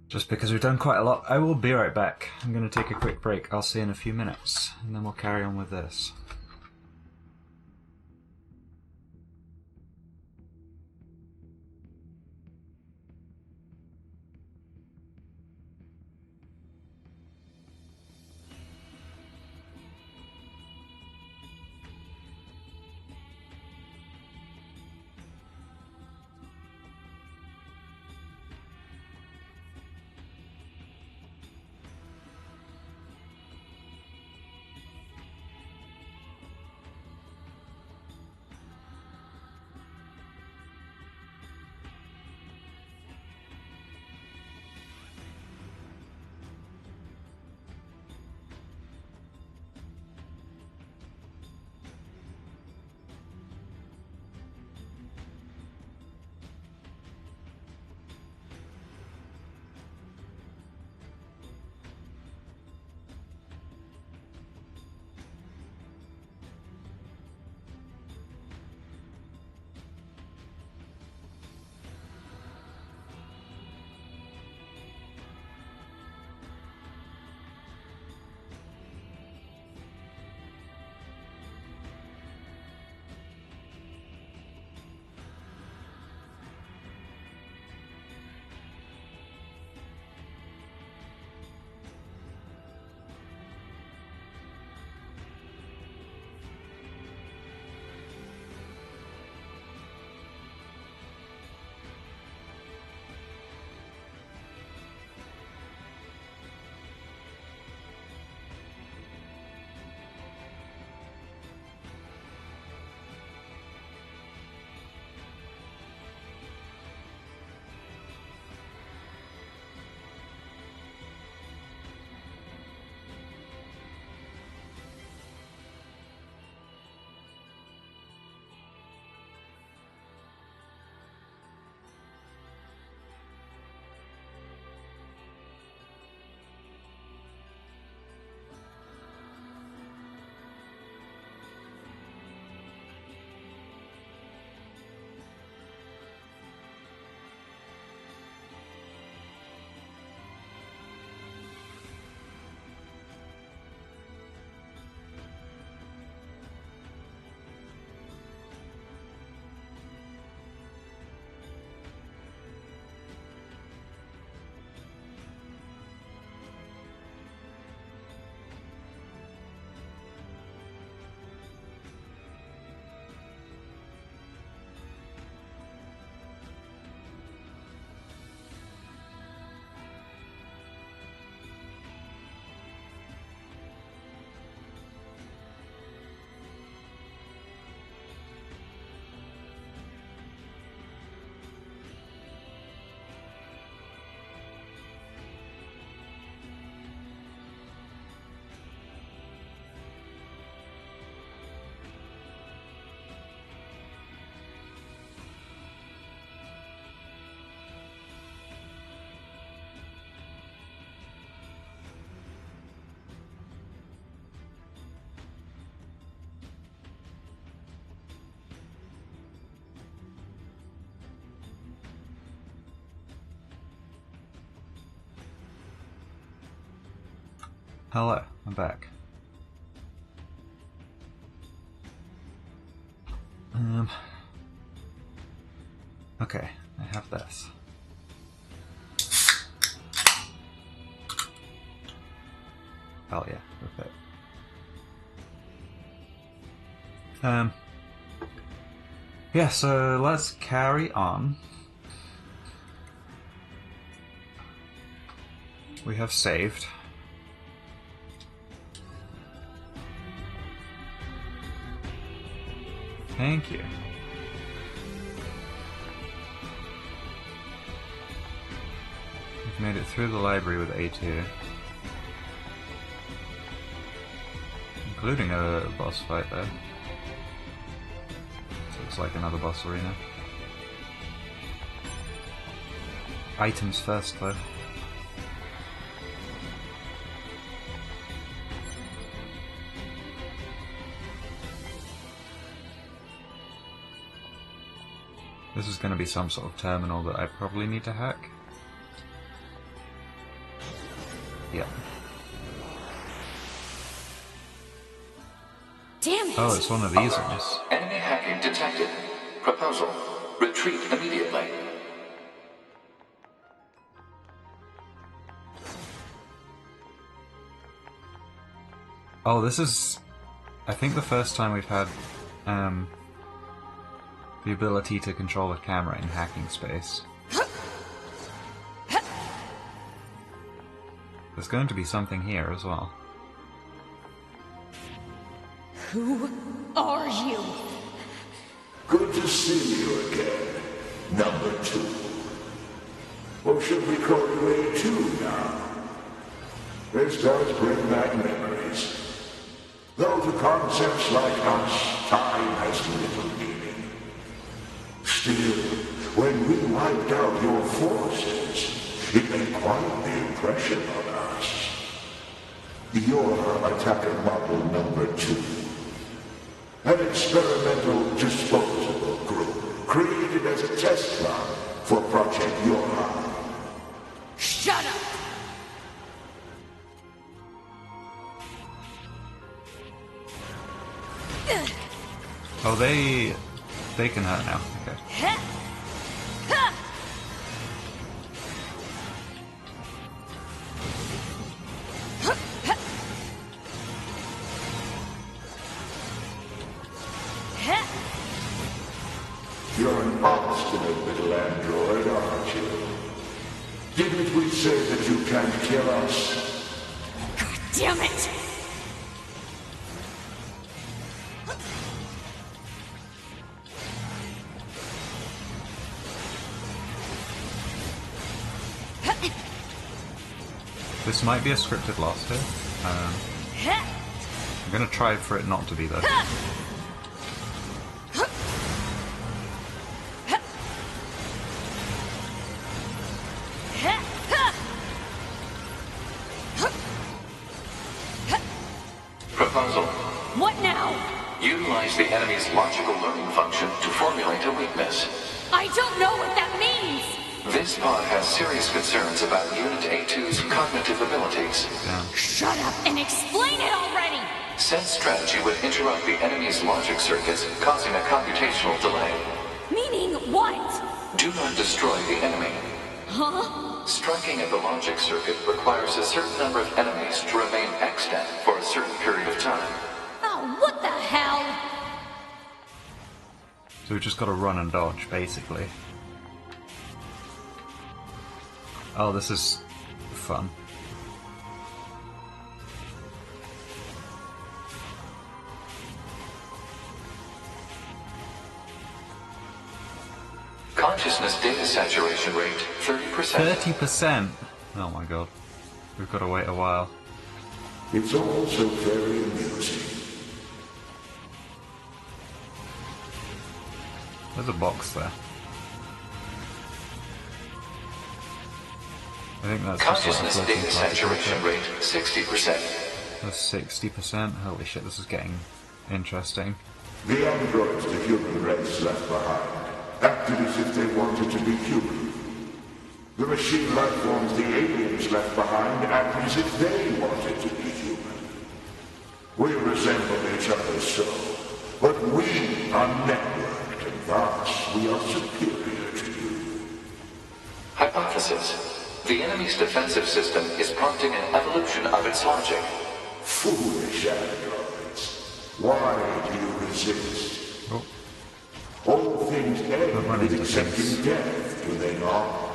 Just because we've done quite a lot. I will be right back. I'm going to take a quick break. I'll see you in a few minutes, and then we'll carry on with this. Hello, I'm back. Okay, I have this. Hell yeah, with it. Yeah, so let's carry on. We have saved. Thank you. We've made it through the library with A2. Including a boss fight there. This looks like another boss arena. Items first though. This is going to be some sort of terminal that I probably need to hack. Yep. Damn it! Oh, it's one of these ones. Enemy hacking detected. Proposal. Retreat immediately. Oh, this is, I think, the first time we've had the ability to control a camera in hacking space. There's going to be something here as well. Who are you? Good to see you again, number 2. Or should we call you A2 now? This does bring back memories. Though to concepts like us, time has little meaning. Still, when we wiped out your forces, it made quite the impression on us. You're attacker model number 2. An experimental disposable group created as a test run for Project Yora. Shut up! Oh, they can hurt now. Okay. You're an obstinate little android, aren't you? Didn't we say that you can't kill us? God damn it! This might be a scripted loss here. I'm gonna try for it not to be though. Proposal. What now? Utilize the enemy's logical learning function to formulate a weakness. I don't know what that means! This pod has serious concerns about Unit A2's cognitive abilities. Yeah. Shut up and explain it already! Said strategy would interrupt the enemy's logic circuits, causing a computational delay. Meaning what? Do not destroy the enemy. Huh? Striking at the logic circuit requires a certain number of enemies to remain extant for a certain period of time. Oh, what the hell? So we just gotta run and dodge, basically. Oh, this is fun. Consciousness data saturation rate, 30%. 30%! Oh my god. We've gotta wait a while. It's also very amusing. There's a box there. I think that's just Consciousness like a data saturation rate, 60%. That's 60%. Holy shit, this is getting interesting. The androids the human race left behind acted as if they wanted to be human. The machine life forms the aliens left behind acted as if they wanted to be human. We resemble each other so, but we are networked, and thus we are superior to you. Hypothesis. The enemy's defensive system is prompting an evolution of its logic. Foolish androids. Why do you resist? Oh. All things end running with into accepting things. death, do they not?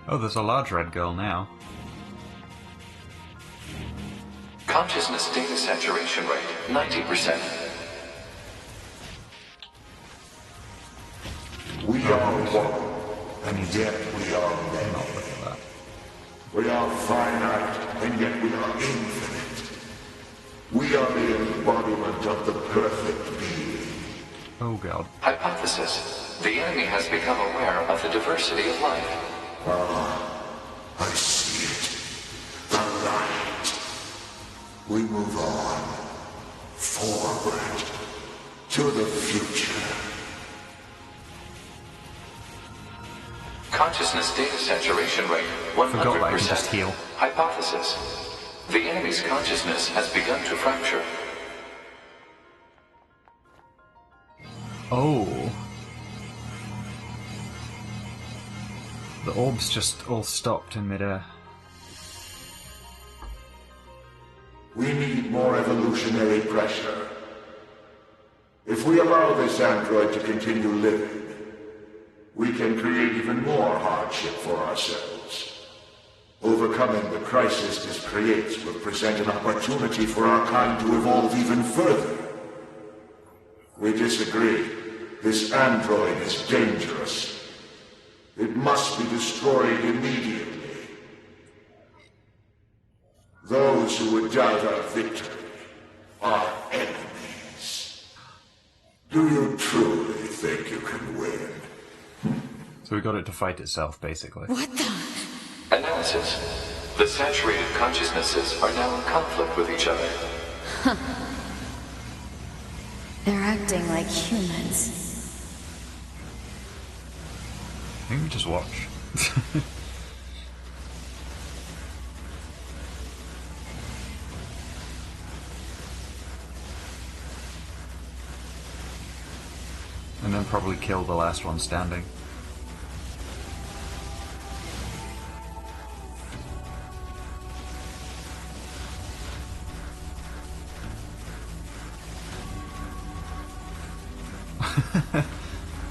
Oh, there's a large red girl now. Consciousness data saturation rate, 90%. We are one, and yet we are many. Look at that. We are finite, and yet we are infinite. We are the embodiment of the perfect being. Oh god. Hypothesis. The enemy has become aware of the diversity of life. I see it. The light. We move on. Forward. To the future. Consciousness data saturation rate, 100%. Forgot that I can just heal. Hypothesis. The enemy's consciousness has begun to fracture. Oh. The orbs just all stopped in midair. We need more evolutionary pressure. If we allow this android to continue living, we can create even more hardship for ourselves. Overcoming the crisis this creates will present an opportunity for our kind to evolve even further. We disagree. This android is dangerous. It must be destroyed immediately. Those who would doubt our victory are enemies. Do you truly think you can win? So we got it to fight itself, basically. What the? Analysis. The saturated consciousnesses are now in conflict with each other. Huh. They're acting like humans. I think we just watch. And then probably kill the last one standing.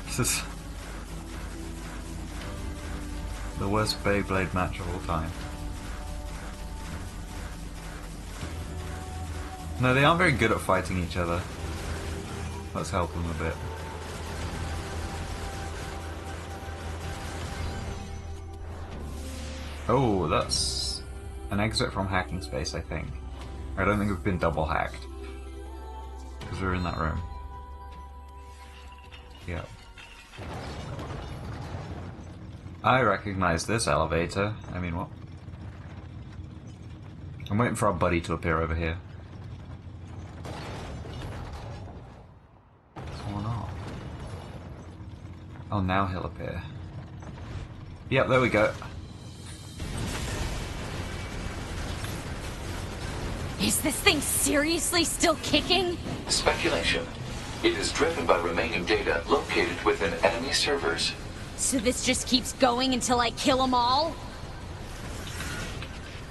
This is the worst Beyblade match of all time. No, they aren't very good at fighting each other. Let's help them a bit. Oh, that's an exit from hacking space, I think. I don't think we've been double hacked. Because we're in that room. Yep. I recognize this elevator. I mean, what? I'm waiting for our buddy to appear over here. What's going on? Oh, now he'll appear. Yep, there we go. Is this thing seriously still kicking? Speculation. It is driven by remaining data located within enemy servers. So this just keeps going until I kill them all?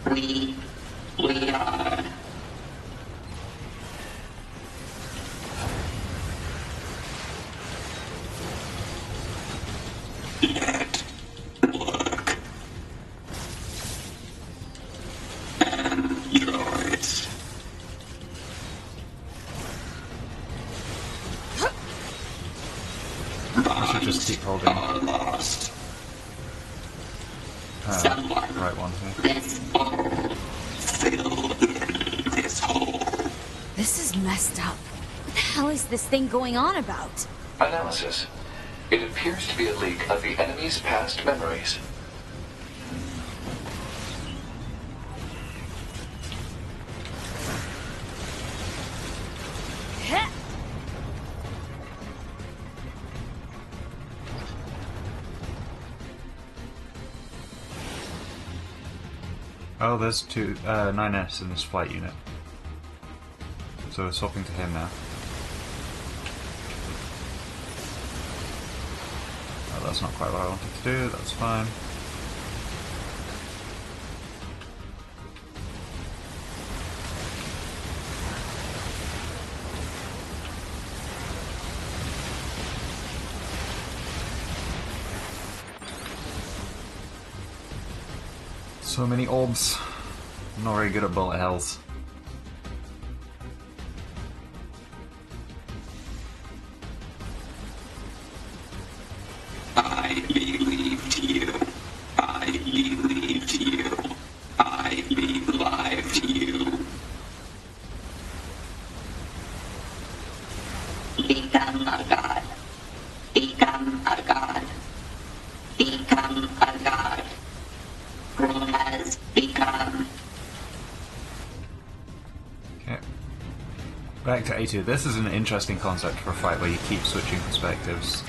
We are. I should just keep holding. Right one here. This is messed up. What the hell is this thing going on about? Analysis. It appears to be a leak of the enemy's past memories. Oh, there's 9S in this flight unit. So we're swapping to him now. Oh, that's not quite what I wanted to do, that's fine. So many orbs. I'm not very good at bullet hells. I believed you. I believed you. I believed you. Become a god. Become a god. Become a god. Who has become. Okay. Back to A2. This is an interesting concept for a fight where you keep switching perspectives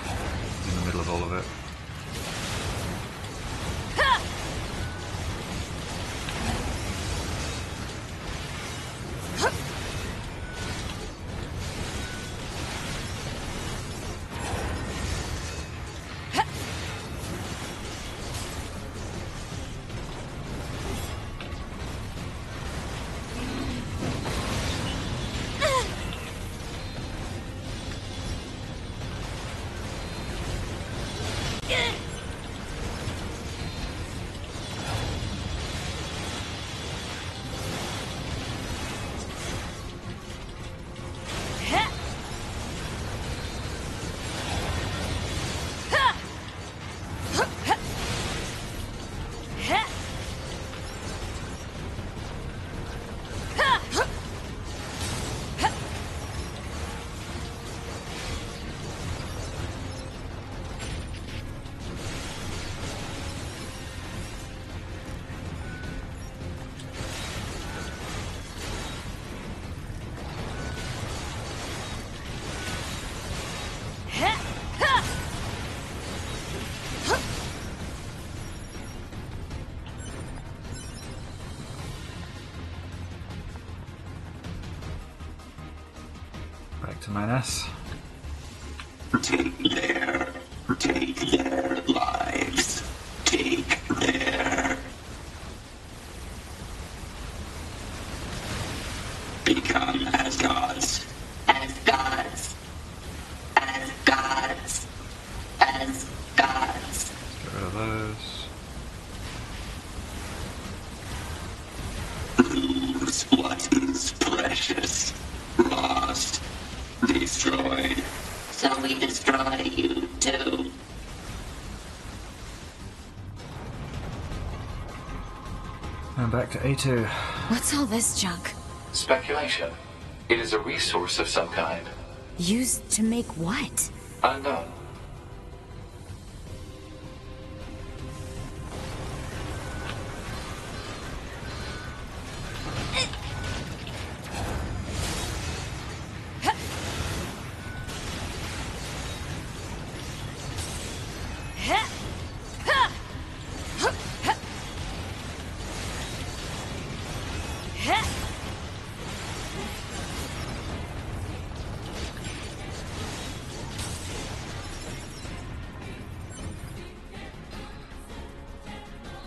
in the middle of all of it. Back to 9S. Take their lives. Take their. Become as gods. As gods. As gods. As gods. Get rid of those. Lose what is precious. Lost. Destroyed. So we destroy you too. And back to A2. What's all this junk? Speculation. It is a resource of some kind. Used to make what? Unknown.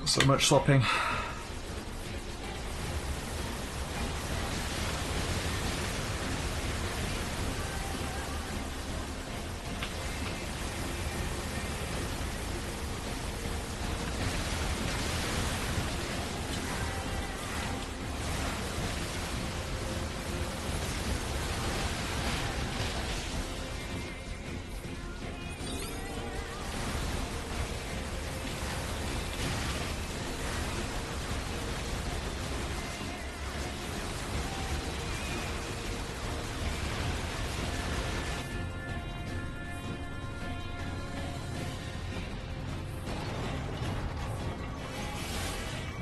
So much swapping.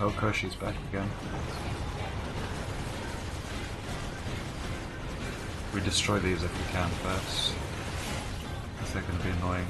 Oh, Koshi's back again. We destroy these if we can first, because they're going to be annoying.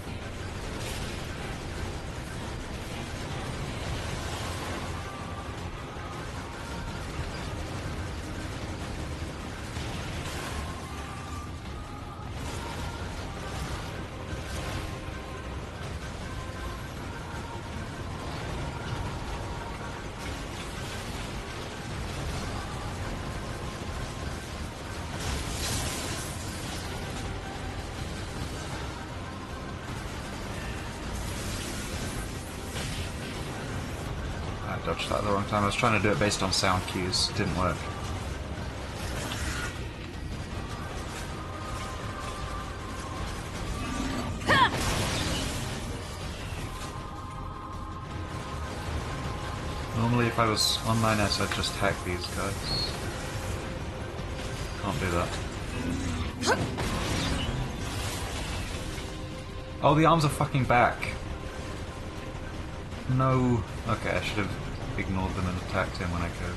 dodged that at the wrong time. I was trying to do it based on sound cues. It didn't work. Normally if I was on 9S I'd just hack these guys. Can't do that. Oh, the arms are fucking back! No. Okay, I should have ignored them and attacked him when I could.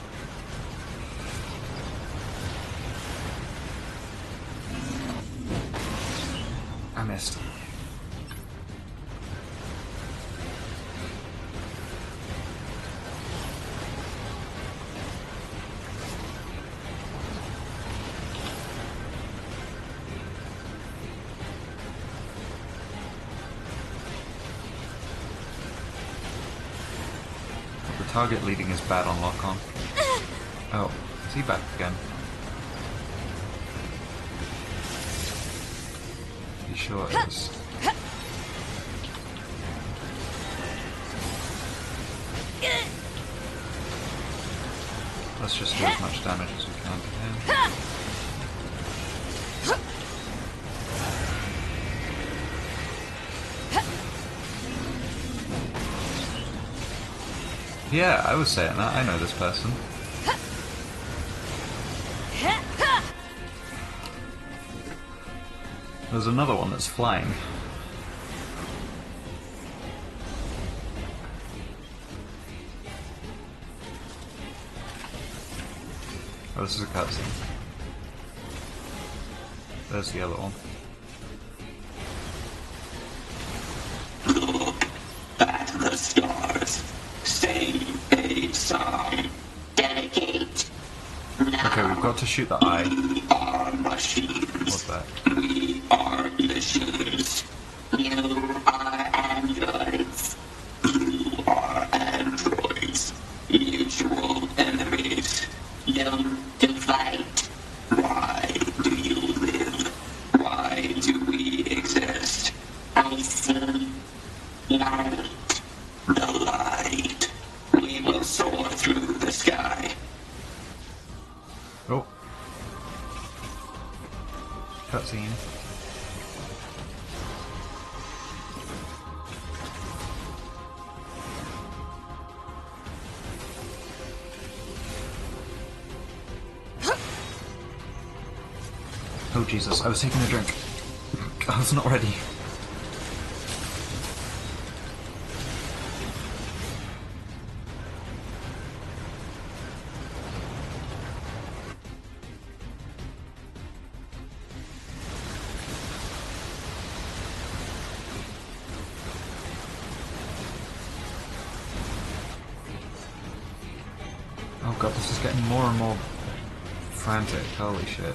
I missed. Target leading is bad on lock-on. Oh, is he back again? He sure is. Let's just do as much damage as we can to him. Yeah, I was saying that. I know this person. There's another one that's flying. Oh, this is a cutscene. There's the other one. Look at the stars. Sing a song. Dedicate. Now Okay, we've got to shoot the eye. we are machines. What's that? We are machines. You are androids. You are androids. Mutual enemies. Doomed to fight. Why do you live? Why do we exist? I see light. The light. We will soar through the sky. Oh. Cutscene. Oh Jesus, I was taking a drink. I was not ready. Oh god, this is getting more and more frantic, holy shit.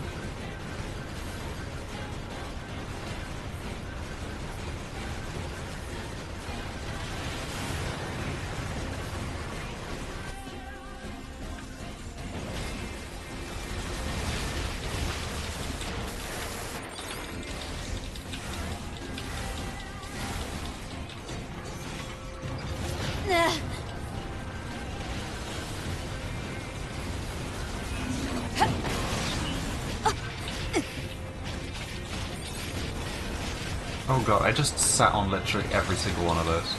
Oh god, I just sat on literally every single one of those.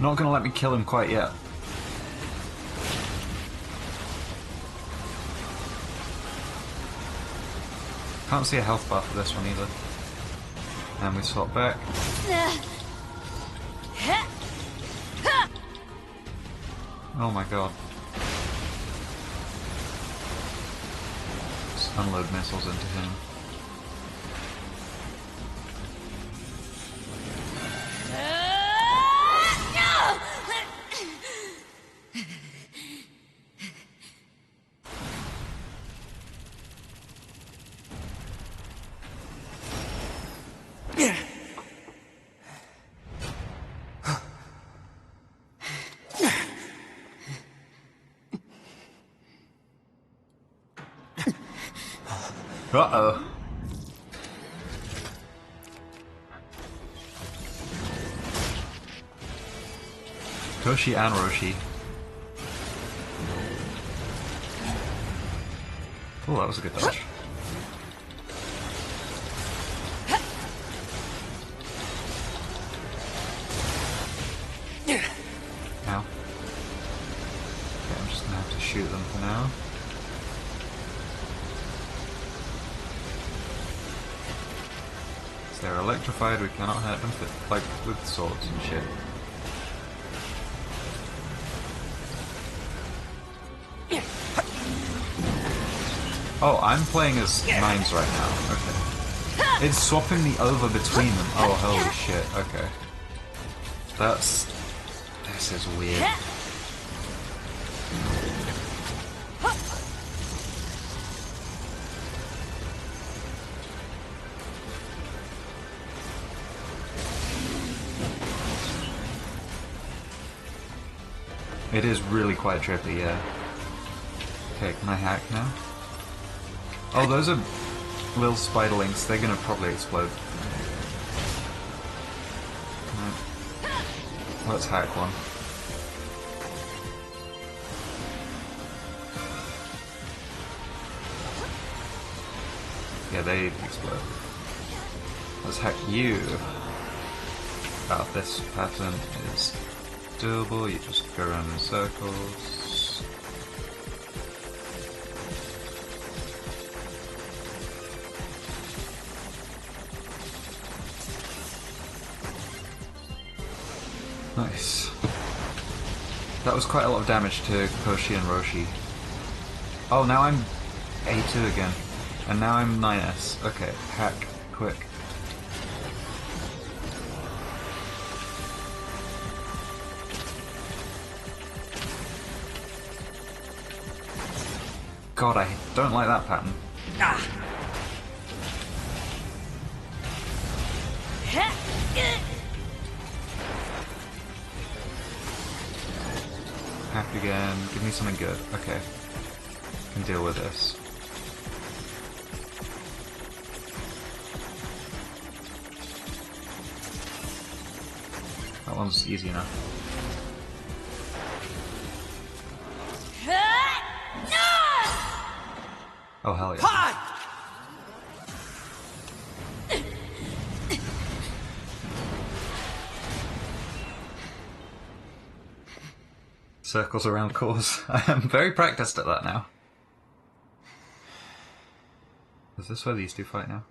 Not gonna let me kill him quite yet. Can't see a health bar for this one either. And we swap back. Oh my god. Just unload missiles into him. Uh-oh. Koshi and Roshi. Oh, that was a good dodge. Ow. Okay, I'm just gonna have to shoot them for now. They're electrified, we cannot hurt them like with swords and shit. Oh, I'm playing as Nines right now. Okay. It's swapping me over between them. Oh, holy shit. Okay. This is weird. It is really quite trippy, yeah. Okay, can I hack now? Oh, those are little spiderlings. They're gonna probably explode. Right. Let's hack one. Yeah, they explode. Let's hack you. This pattern is doable. You just go around in circles. Nice. That was quite a lot of damage to Koshi and Roshi. Oh, now I'm A2 again. And now I'm 9S. Okay, hack, quick. God, I don't like that pattern. Ah. Hack again. Give me something good. Okay. Can deal with this. That one's easy enough. Oh, hell yeah. Circles around cores. I am very practiced at that now. Is this where these two fight now?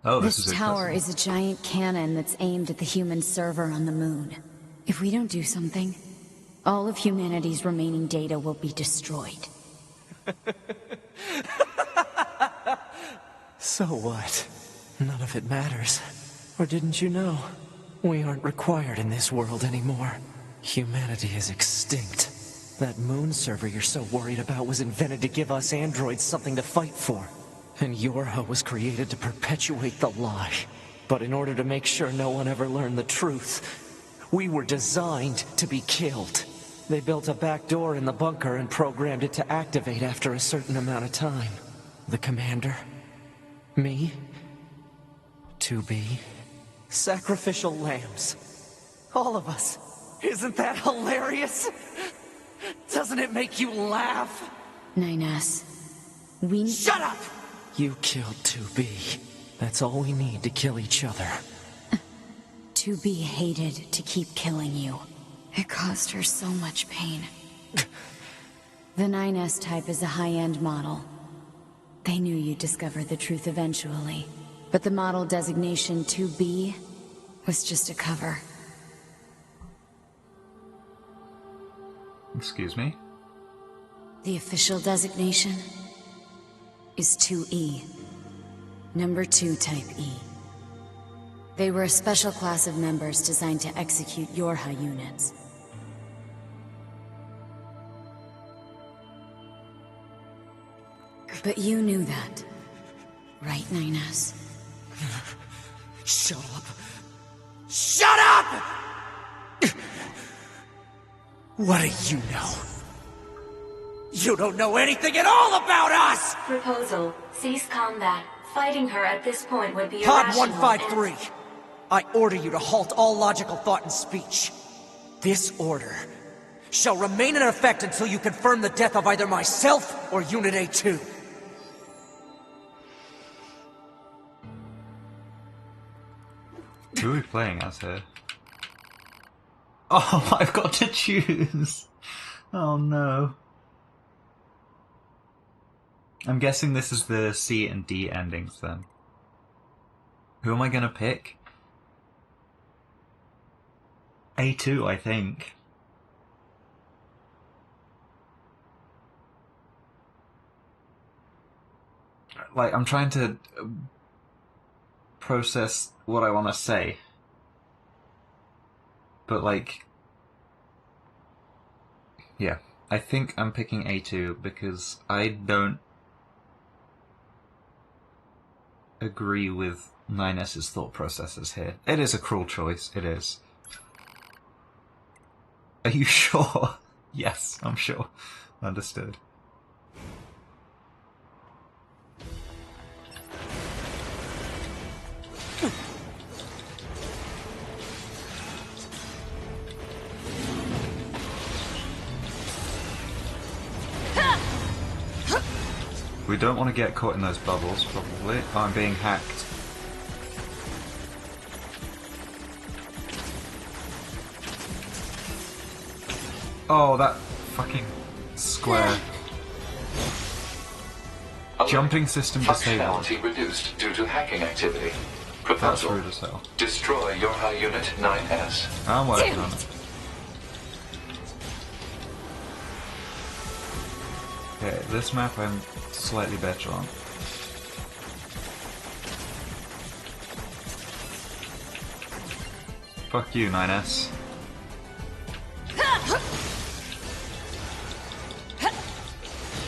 Oh, this tower is a giant cannon that's aimed at the human server on the moon. If we don't do something, all of humanity's remaining data will be destroyed. So what? None of it matters. Or didn't you know? We aren't required in this world anymore. Humanity is extinct. That moon server you're so worried about was invented to give us androids something to fight for. And Yorha was created to perpetuate the lie. But in order to make sure no one ever learned the truth, we were designed to be killed. They built a back door in the bunker and programmed it to activate after a certain amount of time. The commander, me, 2B, sacrificial lambs. All of us. Isn't that hilarious? Doesn't it make you laugh? 9S, we... Shut up! You killed 2B. That's all we need to kill each other. 2B hated to keep killing you. It caused her so much pain. The 9S type is a high-end model. They knew you'd discover the truth eventually. But the model designation 2B was just a cover. Excuse me? The official designation is 2E. Number 2 type E. They were a special class of members designed to execute Yorha units. But you knew that, right, 9S? Shut up! Shut up! What do you know? You don't know anything at all about us! Proposal. Cease combat. Fighting her at this point would be Pod irrational 153. I order you to halt all logical thought and speech. This order shall remain in effect until you confirm the death of either myself or Unit A2. Who are we playing as here? Oh, I've got to choose! Oh no. I'm guessing this is the C and D endings then. Who am I gonna pick? A2, I think. Like, I'm trying to process what I want to say. But, like... Yeah, I think I'm picking A2 because I don't agree with 9S's thought processes here. It is a cruel choice, it is. Are you sure? Yes, I'm sure. Understood. We don't want to get caught in those bubbles, probably. Oh, I'm being hacked. Oh, that fucking square. Jumping system disabled. Functionality reduced due to hacking activity. That's Proposal. rude as hell. Destroy your high unit 9S. I'm working on it. Okay, this map I'm slightly better on. Fuck you, 9S.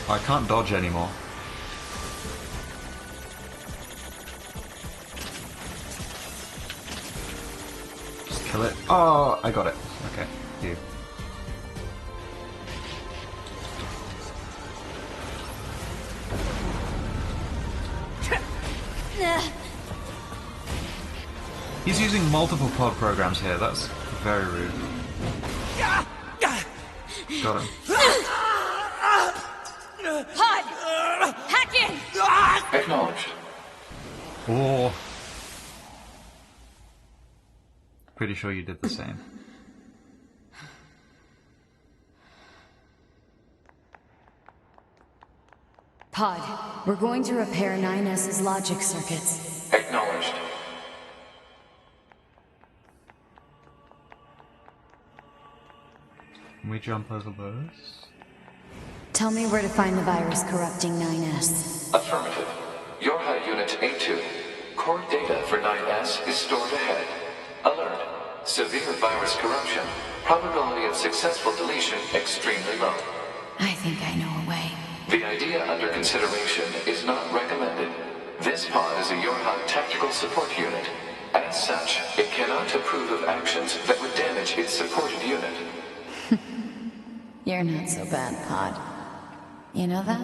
I can't dodge anymore. Just kill it. Oh, I got it. Okay, you. He's using multiple pod programs here, that's very rude. Got him. Pod! Hack in! Acknowledged. Oh. Pretty sure you did the same. Pod, we're going to repair 9S's logic circuits. Acknowledged. Can we jump over those? Tell me where to find the virus corrupting 9S. Affirmative. Your high unit A2. Core data for 9S is stored ahead. Alert. Severe virus corruption. Probability of successful deletion extremely low. I think I know a way. The idea under consideration is not recommended. This pod is a Yorha tactical support unit. As such, it cannot approve of actions that would damage its supported unit. You're not so bad, Pod. You know that?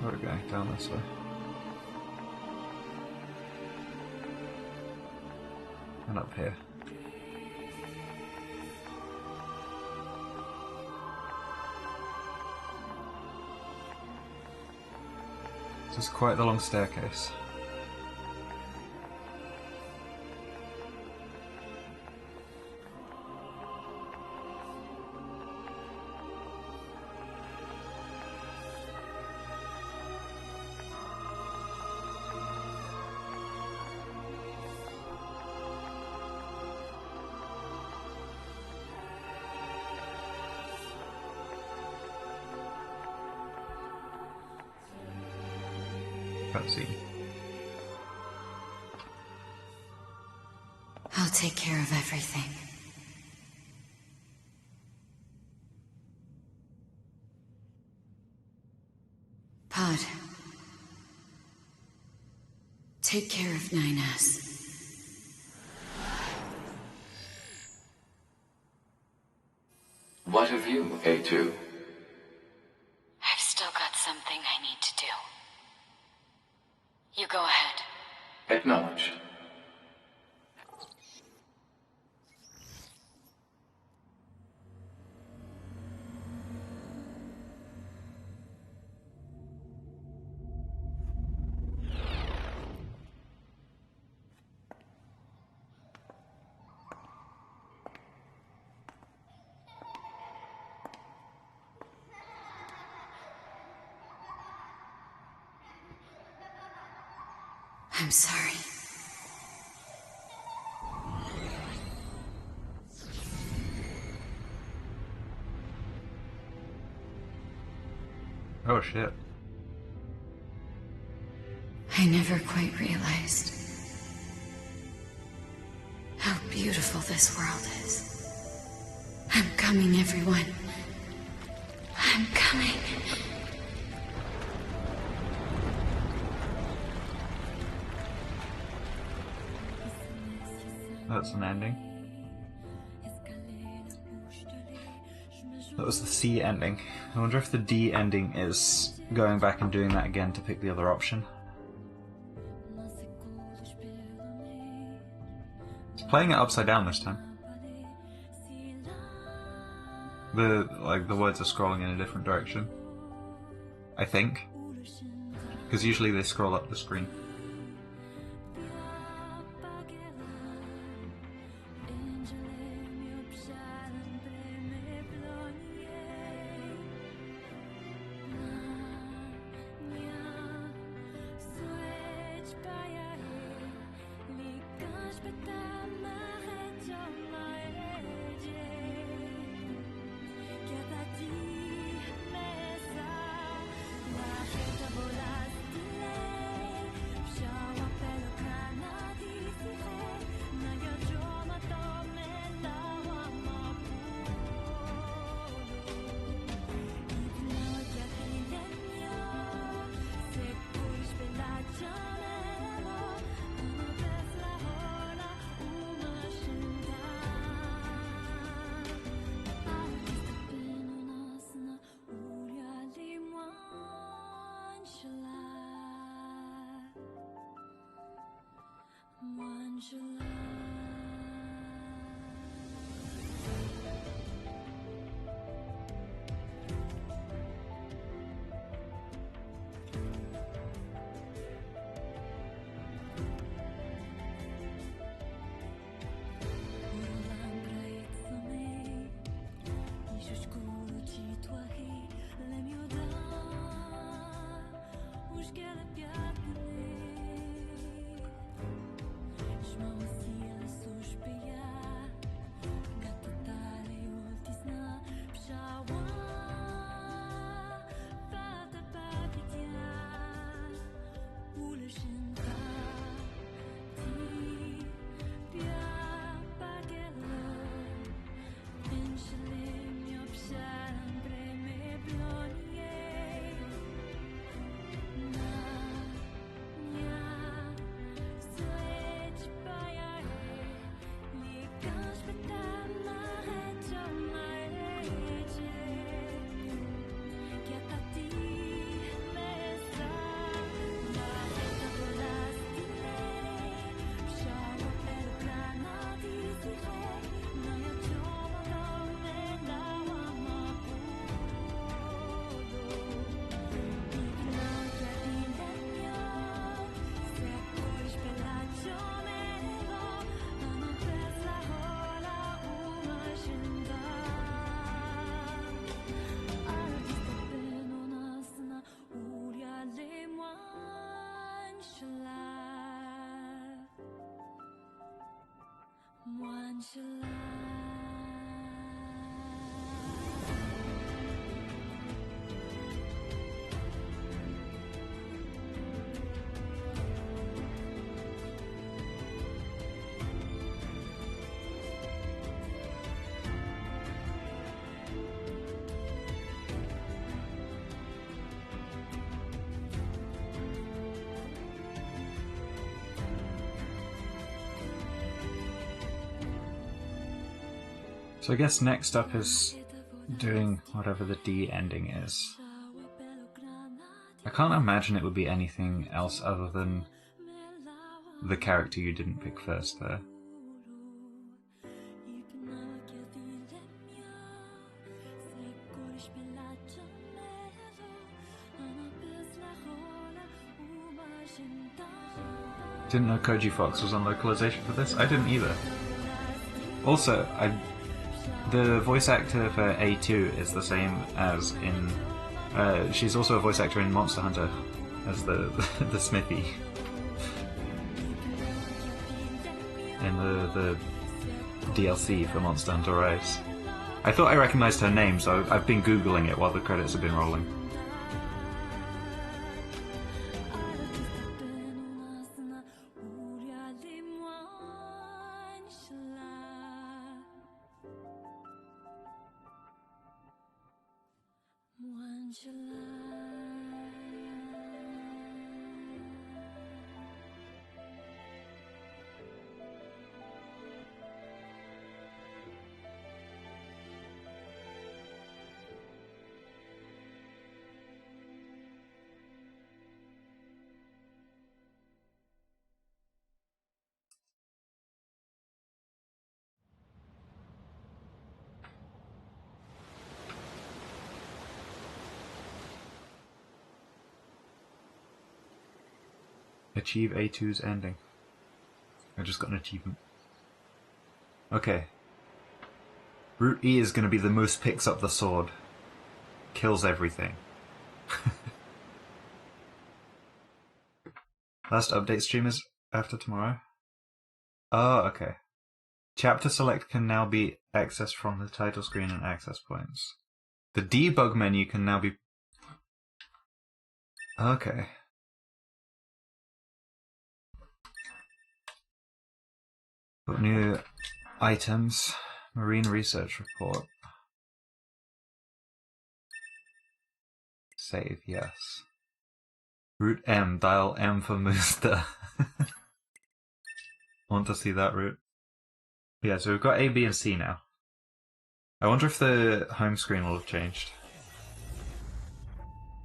Where are we going? Down this way. And up here. This is quite the long staircase. Cutscene. I'll take care of everything. VoD. Take care of 9S. What of you, A2? I've still got something I need to do. You go ahead. Acknowledged. I'm sorry. Oh shit. I never quite realized how beautiful this world is. I'm coming, everyone. I'm coming. That's an ending. That was the C ending. I wonder if the D ending is going back and doing that again to pick the other option. It's playing it upside down this time. The words are scrolling in a different direction. I think. Because usually they scroll up the screen. So I guess next up is doing whatever the D ending is. I can't imagine it would be anything else other than the character you didn't pick first there. Didn't know Koji Fox was on localization for this. I didn't either. Also, the voice actor for A2 is the same as in... she's also a voice actor in Monster Hunter as the Smithy. In the DLC for Monster Hunter Rise. I thought I recognised her name, so I've been googling it while the credits have been rolling. Achieve A2's ending. I just got an achievement. Okay. Route E is going to be the moose picks up the sword. Kills everything. Last update stream is after tomorrow. Oh, okay. Chapter select can now be accessed from the title screen and access points. The debug menu can now be... Okay. Got new items. Marine research report. Save, yes. Route M, dial M for Mooster. Want to see that route? Yeah, so we've got A, B, and C now. I wonder if the home screen will have changed.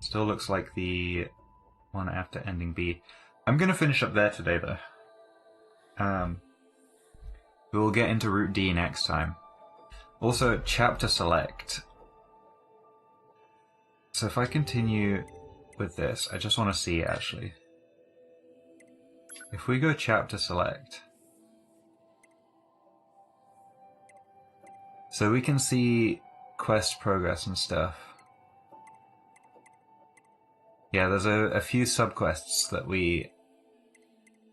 Still looks like the one after ending B. I'm going to finish up there today, though. We'll get into Route D next time. Also, chapter select. So if I continue with this, I just want to see, actually. If we go chapter select... So we can see quest progress and stuff. Yeah, there's a few subquests that we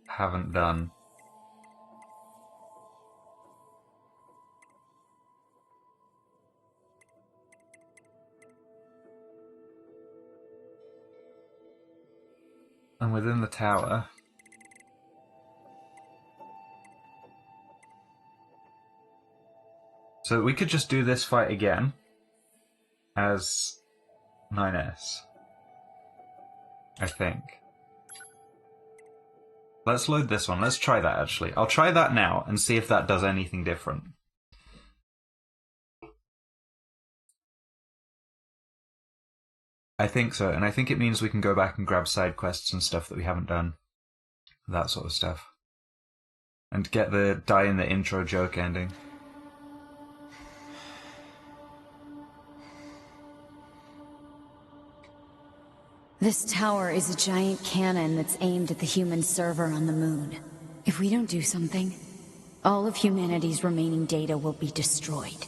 haven't done. And within the tower... So we could just do this fight again as 9S. I think. Let's load this one. Let's try that, actually. I'll try that now and see if that does anything different. I think so, and I think it means we can go back and grab side quests and stuff that we haven't done. That sort of stuff. And get the die in the intro joke ending. This tower is a giant cannon that's aimed at the human server on the moon. If we don't do something, all of humanity's remaining data will be destroyed.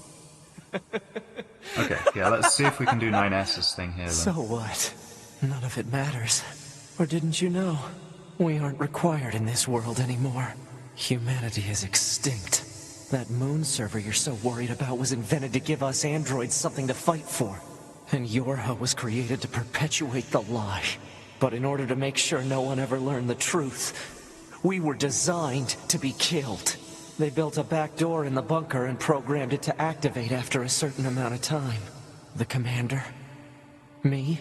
Okay, yeah, let's see if we can do 9S's thing here then. So what? None of it matters. Or didn't you know? We aren't required in this world anymore. Humanity is extinct. That moon server you're so worried about was invented to give us androids something to fight for. And Yorha was created to perpetuate the lie. But in order to make sure no one ever learned the truth, we were designed to be killed. They built a back door in the bunker and programmed it to activate after a certain amount of time. The commander, me,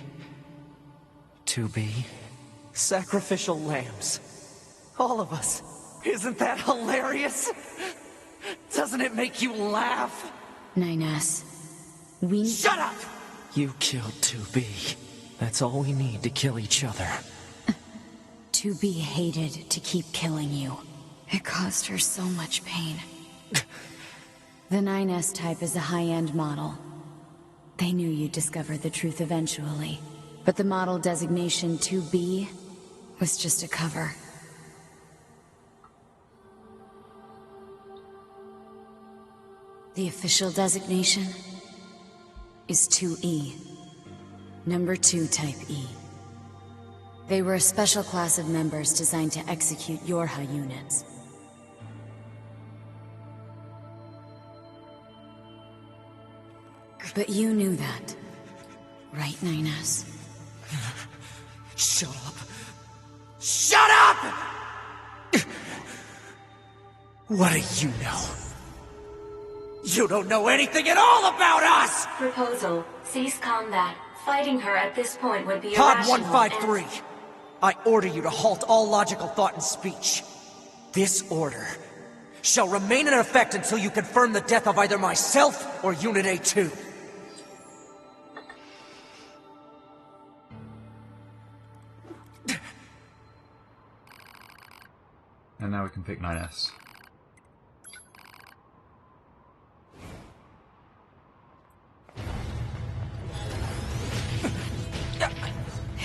2B, sacrificial lambs. All of us. Isn't that hilarious? Doesn't it make you laugh? 9S, we... Shut up! You killed 2B. That's all we need to kill each other. 2B hated to keep killing you. It caused her so much pain. The 9S type is a high-end model. They knew you'd discover the truth eventually. But the model designation 2B was just a cover. The official designation is 2E. Number 2 Type E. They were a special class of members designed to execute Yorha units. But you knew that, right, 9S? Shut up! Shut up! What do you know? You don't know anything at all about us! Proposal. Cease combat. Fighting her at this point would be Pod irrational 153, I order you to halt all logical thought and speech. This order shall remain in effect until you confirm the death of either myself or Unit A2. And now we can pick 9S.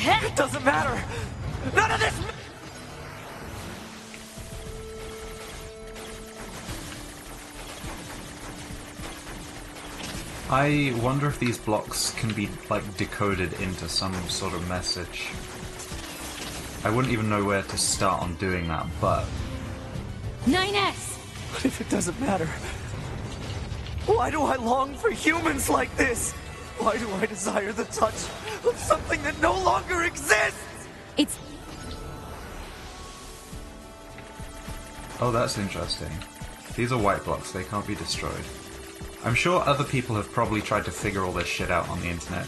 It doesn't matter! None of this... I wonder if these blocks can be, like, decoded into some sort of message. I wouldn't even know where to start on doing that, but... 9S! What if it doesn't matter? Why do I long for humans like this? Why do I desire the touch of something that no longer exists? It's... Oh, that's interesting. These are white blocks, they can't be destroyed. I'm sure other people have probably tried to figure all this shit out on the internet.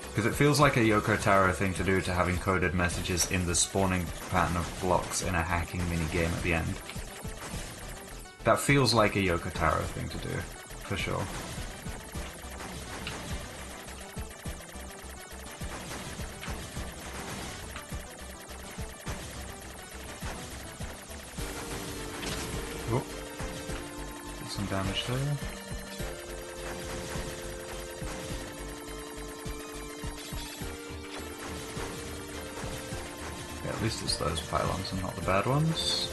Because it feels like a Yoko Taro thing to do to have encoded messages in the spawning pattern of blocks in a hacking minigame at the end. That feels like a Yoko Taro thing to do, for sure. Oh. Did some damage there. Yeah, at least it's those pylons and not the bad ones.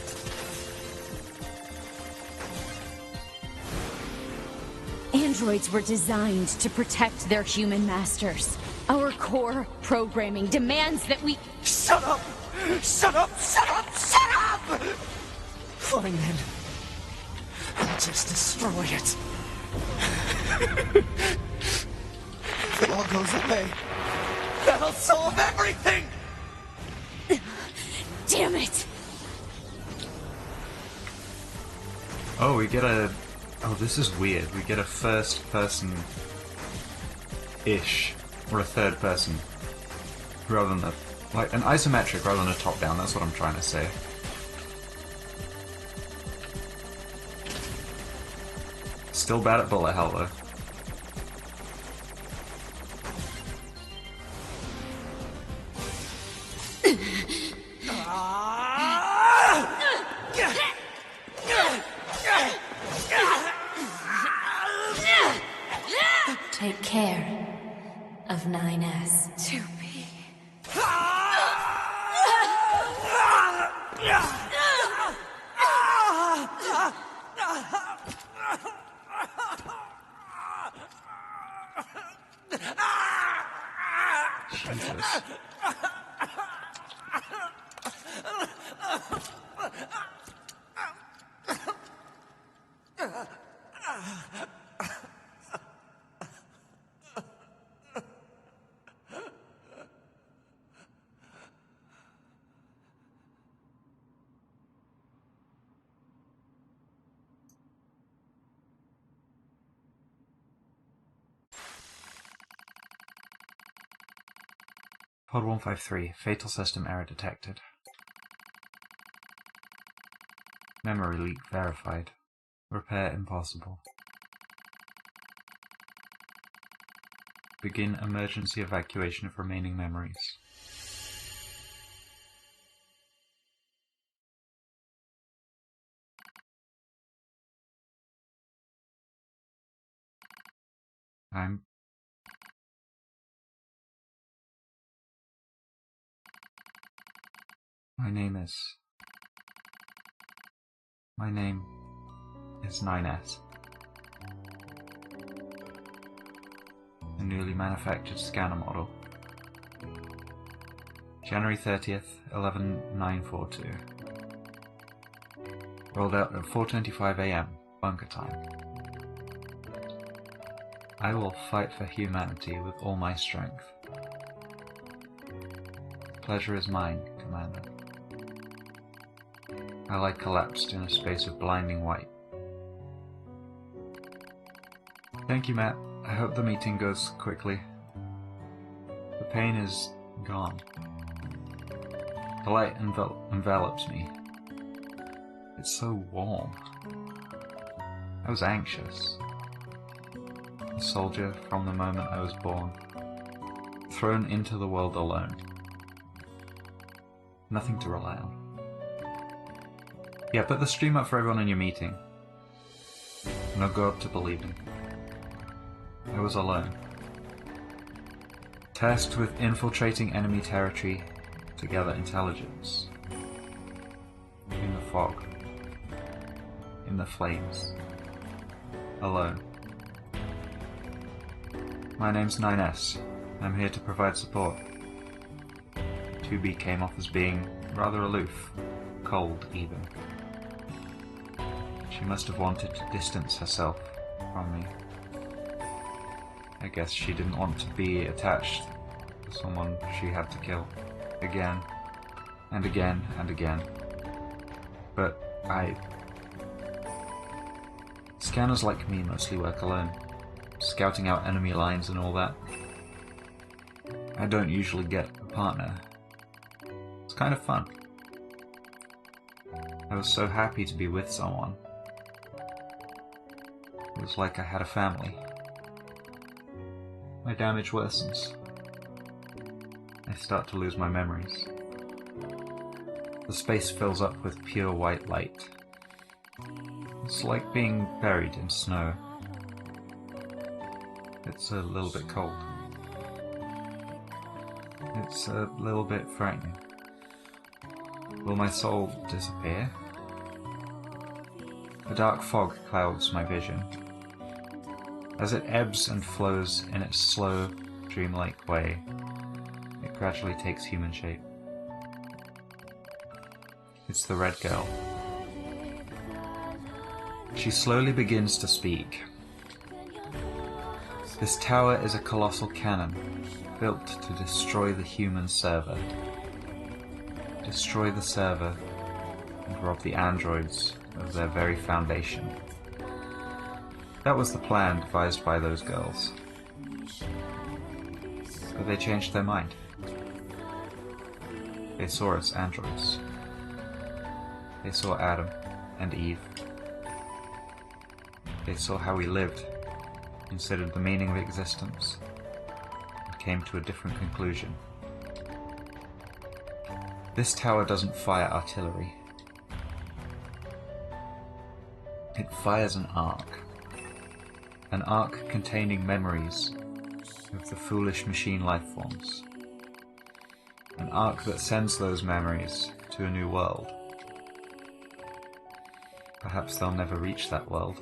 Androids were designed to protect their human masters. Our core programming demands that we... Shut up! Shut up! Shut up! Shut up! Fine then. I'll just destroy it. If it all goes away, that'll solve everything! Damn it! Oh, we get a... Oh, this is weird. We get a first-person-ish, or a third-person, rather than a... like, an isometric rather than a top-down, that's what I'm trying to say. Still bad at bullet hell, though. Take care of 9S. 2B. Jesus. Pod 153, fatal system error detected. Memory leak verified. Repair impossible. Begin emergency evacuation of remaining memories. My name is 9S. A newly manufactured scanner model. January 30th, 11942. Rolled out at 4:25 AM, bunker time. I will fight for humanity with all my strength. Pleasure is mine, Commander. My light collapsed in a space of blinding white. Thank you, Matt. I hope the meeting goes quickly. The pain is gone. The light envelops me. It's so warm. I was anxious. A soldier from the moment I was born. Thrown into the world alone. Nothing to rely on. Yeah, put the stream up for everyone in your meeting. No God to believe in. I was alone. Tasked with infiltrating enemy territory to gather intelligence. In the fog. In the flames. Alone. My name's 9S. I'm here to provide support. 2B came off as being rather aloof. Cold, even. She must have wanted to distance herself from me. I guess she didn't want to be attached to someone she had to kill. Again, and again, and again. But Scanners like me mostly work alone, scouting out enemy lines and all that. I don't usually get a partner. It's kind of fun. I was so happy to be with someone. It was like I had a family. My damage worsens. I start to lose my memories. The space fills up with pure white light. It's like being buried in snow. It's a little bit cold. It's a little bit frightening. Will my soul disappear? A dark fog clouds my vision. As it ebbs and flows in its slow, dreamlike way, it gradually takes human shape. It's the Red Girl. She slowly begins to speak. This tower is a colossal cannon, built to destroy the human server. Destroy the server and rob the androids of their very foundation. That was the plan devised by those girls. But they changed their mind. They saw us androids. They saw Adam and Eve. They saw how we lived, considered the meaning of existence, and came to a different conclusion. This tower doesn't fire artillery. It fires an arc. An arc containing memories of the foolish machine lifeforms. An arc that sends those memories to a new world. Perhaps they'll never reach that world.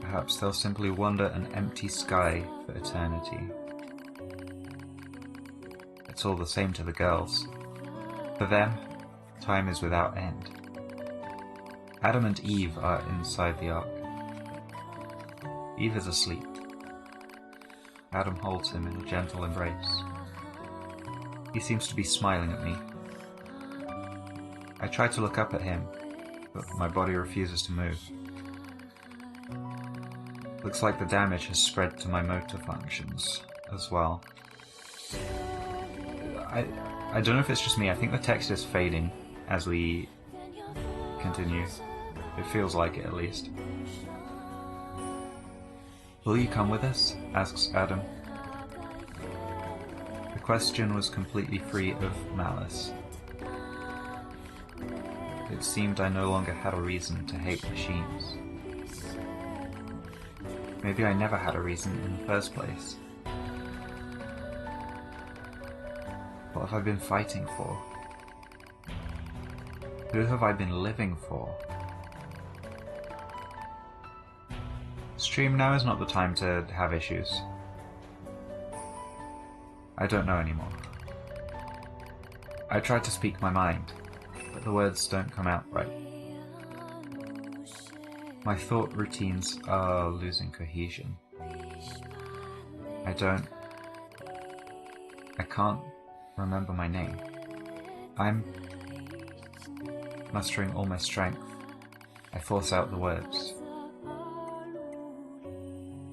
Perhaps they'll simply wander an empty sky for eternity. It's all the same to the girls. For them, time is without end. Adam and Eve are inside the ark. Eve is asleep. Adam holds him in a gentle embrace. He seems to be smiling at me. I try to look up at him, but my body refuses to move. Looks like the damage has spread to my motor functions as well. I don't know if it's just me, I think the text is fading as we continue. It feels like it, at least. Will you come with us? Asks Adam. The question was completely free of malice. It seemed I no longer had a reason to hate machines. Maybe I never had a reason in the first place. What have I been fighting for? Who have I been living for? Stream, now is not the time to have issues. I don't know anymore. I try to speak my mind, but the words don't come out right. My thought routines are losing cohesion. I can't remember my name. I'm mustering all my strength. I force out the words.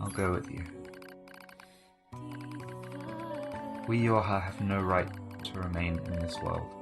I'll go with you. We Yorha have no right to remain in this world.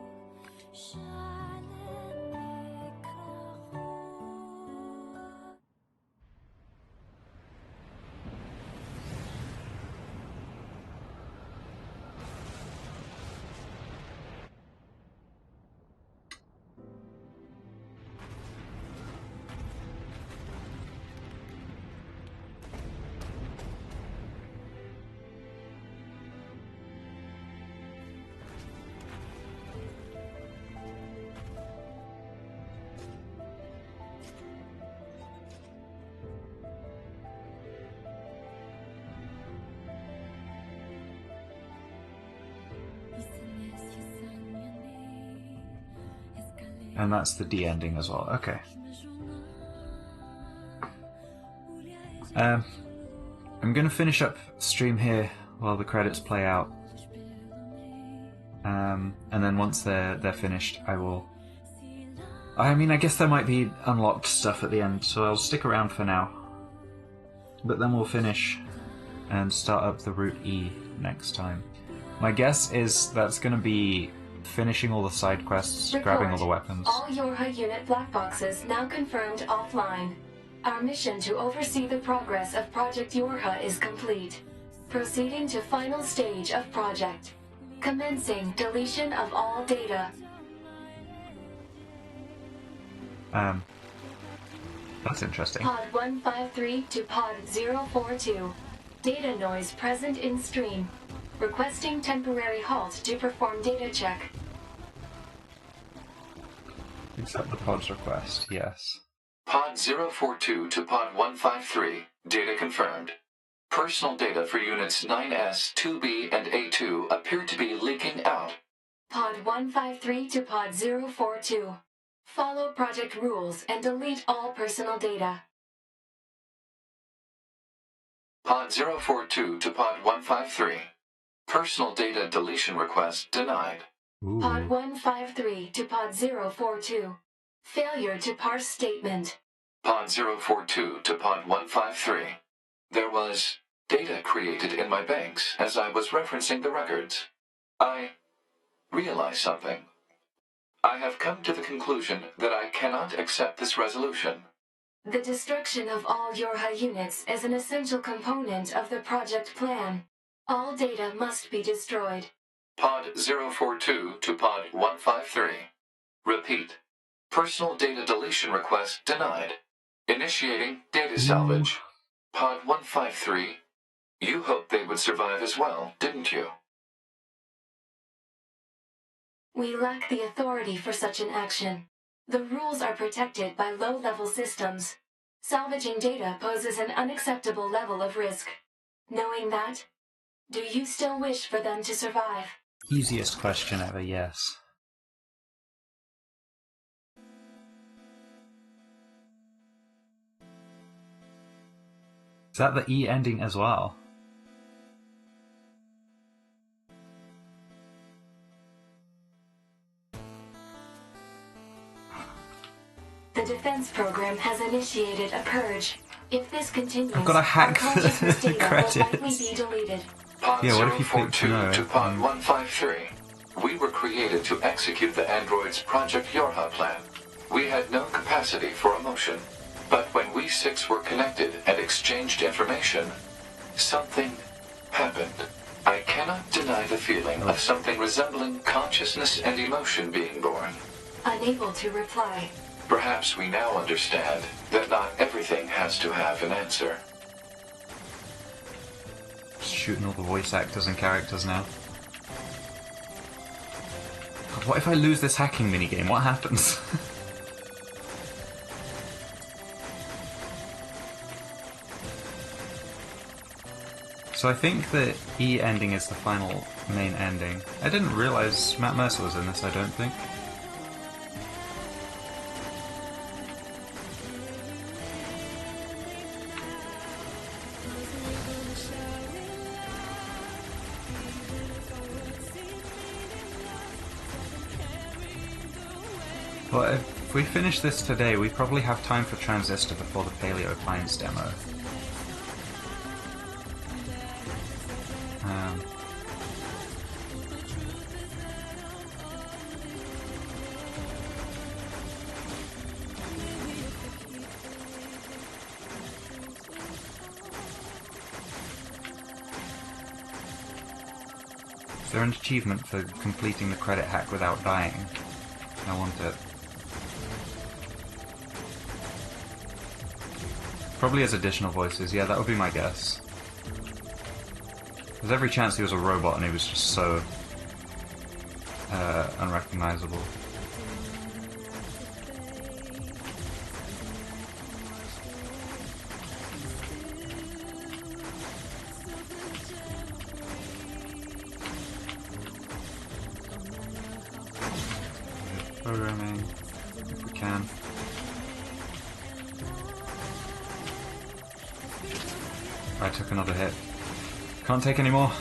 And that's the D ending as well. Okay. I'm gonna finish up stream here while the credits play out. And then once they're finished, I will... I mean, I guess there might be unlocked stuff at the end, so I'll stick around for now. But then we'll finish and start up the Route E next time. My guess is that's gonna be finishing all the side quests, grabbing all the weapons. All Yorha unit black boxes now confirmed offline. Our mission to oversee the progress of Project Yorha is complete. Proceeding to final stage of project. Commencing deletion of all data. That's interesting. Pod 153 to Pod 042. Data noise present in stream. Requesting temporary halt to perform data check. Accept the pod's request, yes. Pod 042 to Pod 153. Data confirmed. Personal data for units 9S, 2B, and A2 appear to be leaking out. Pod 153 to Pod 042. Follow project rules and delete all personal data. Pod 042 to Pod 153. Personal data deletion request denied. Ooh. Pod 153 to Pod 042. Failure to parse statement. Pod 042 to Pod 153. There was data created in my banks as I was referencing the records. I realized something. I have come to the conclusion that I cannot accept this resolution. The destruction of all Yorha units is an essential component of the project plan. All data must be destroyed. Pod 042 to Pod 153. Repeat. Personal data deletion request denied. Initiating data salvage. Pod 153. You hoped they would survive as well, didn't you? We lack the authority for such an action. The rules are protected by low-level systems. Salvaging data poses an unacceptable level of risk. Knowing that, do you still wish for them to survive? Easiest question ever, yes. Is that the E ending as well? The defense program has initiated a purge. If this continues, I've got to hack our consciousness the data credits. will likely be deleted. Pod Yeah, what if you click 042 no? to Pod 153. We were created to execute the android's Project Yorha plan. We had no capacity for emotion. But when we six were connected and exchanged information, something happened. I cannot deny the feeling of something resembling consciousness and emotion being born. Unable to reply. Perhaps we now understand that not everything has to have an answer. Shooting all the voice actors and characters now. God, what if I lose this hacking minigame? What happens? So I think that E ending is the final main ending. I didn't realize Matt Mercer was in this, I don't think. Well, if we finish this today, we probably have time for Transistor before the Paleo Pines demo. Is there an achievement for completing the credit hack without dying? I want it. Probably as additional voices, yeah, that would be my guess. There's every chance he was a robot and he was just so unrecognizable. Programming, if we can. I took another hit. Can't take any more.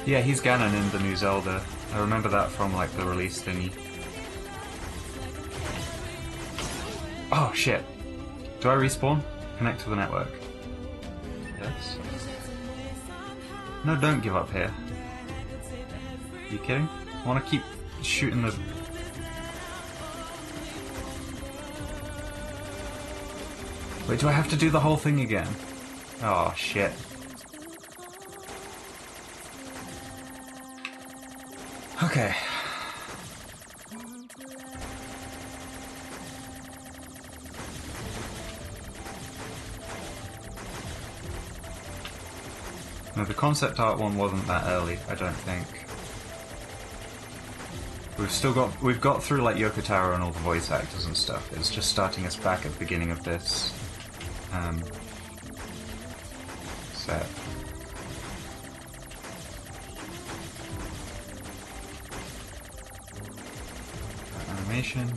Yeah, he's Ganon in the new Zelda. I remember that from like the release thingy. Oh shit. Do I respawn? Connect to the network. Yes. No, don't give up here. You kidding? I want to keep shooting the... Wait, do I have to do the whole thing again? Oh shit. Okay. No, the concept art one wasn't that early, I don't think. We've got through like Yoko Taro and all the voice actors and stuff. It's just starting us back at the beginning of this set. Animation.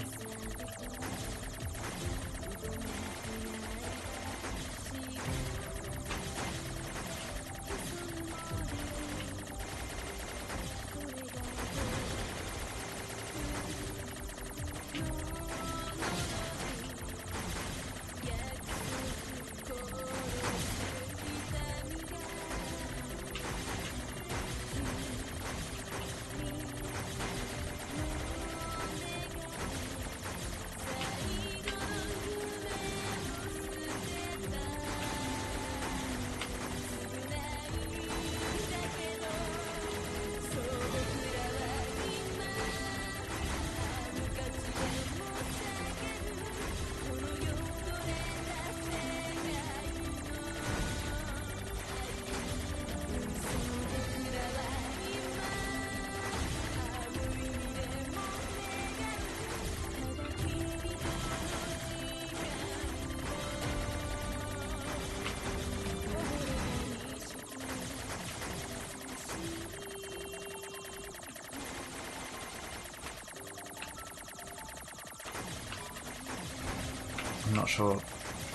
I'm not sure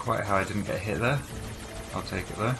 quite how I didn't get hit there. I'll take it though.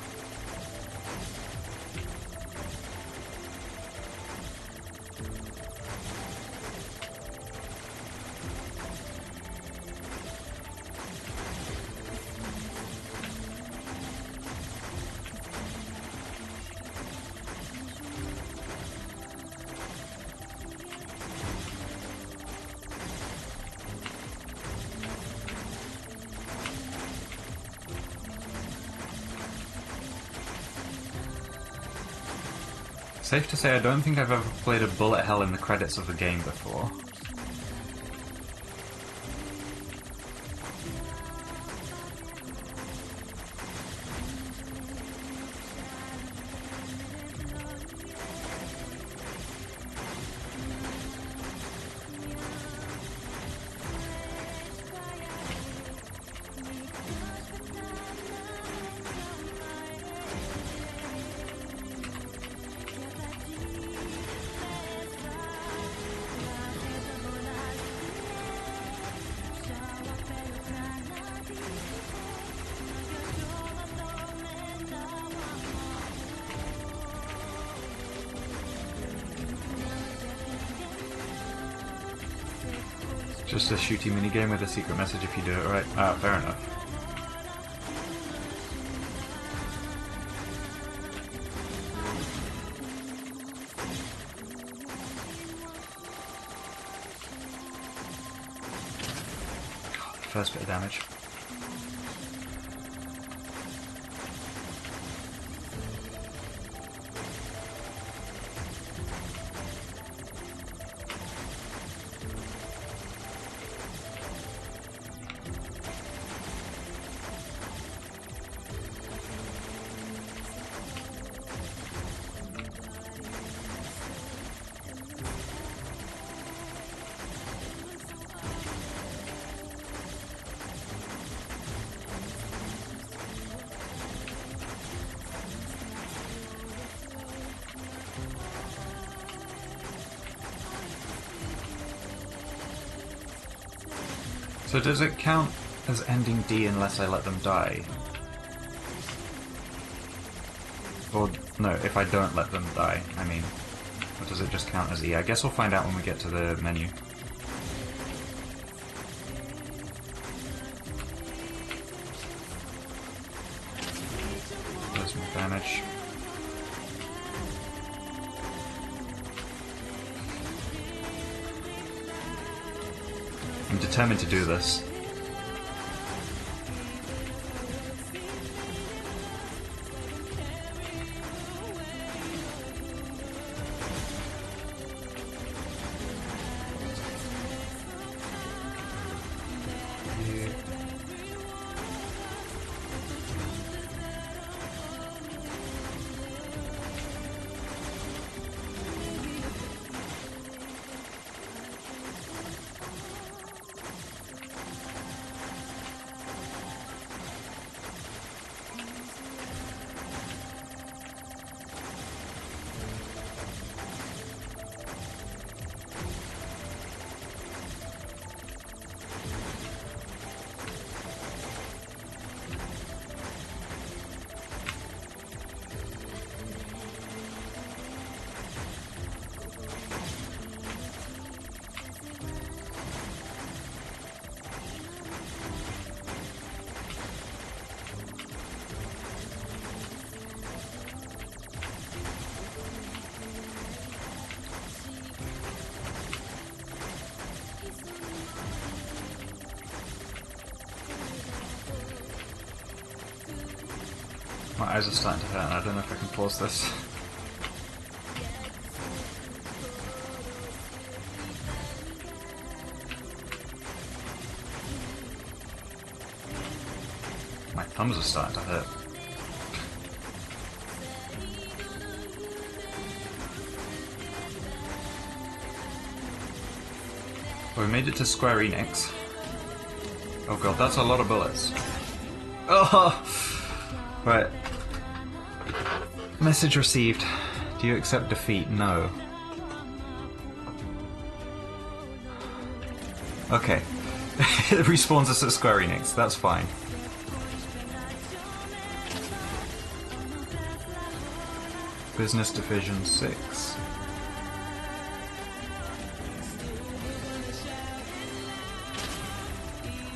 Safe to say I don't think I've ever played a bullet hell in the credits of the game before. Just a shooty minigame with a secret message if you do it right. Ah, fair enough. God, first bit of damage. So does it count as ending D unless I let them die? Or, no, if I don't let them die, I mean. Or does it just count as E? I guess we'll find out when we get to the menu. There's more damage. I'm determined to do this. My eyes are starting to hurt and I don't know if I can pause this. My thumbs are starting to hurt. Well, we made it to Square Enix. Oh god, that's a lot of bullets. Oh! Right. Message received. Do you accept defeat? No. Okay. It respawns us at Square Enix, that's fine. Business Division 6.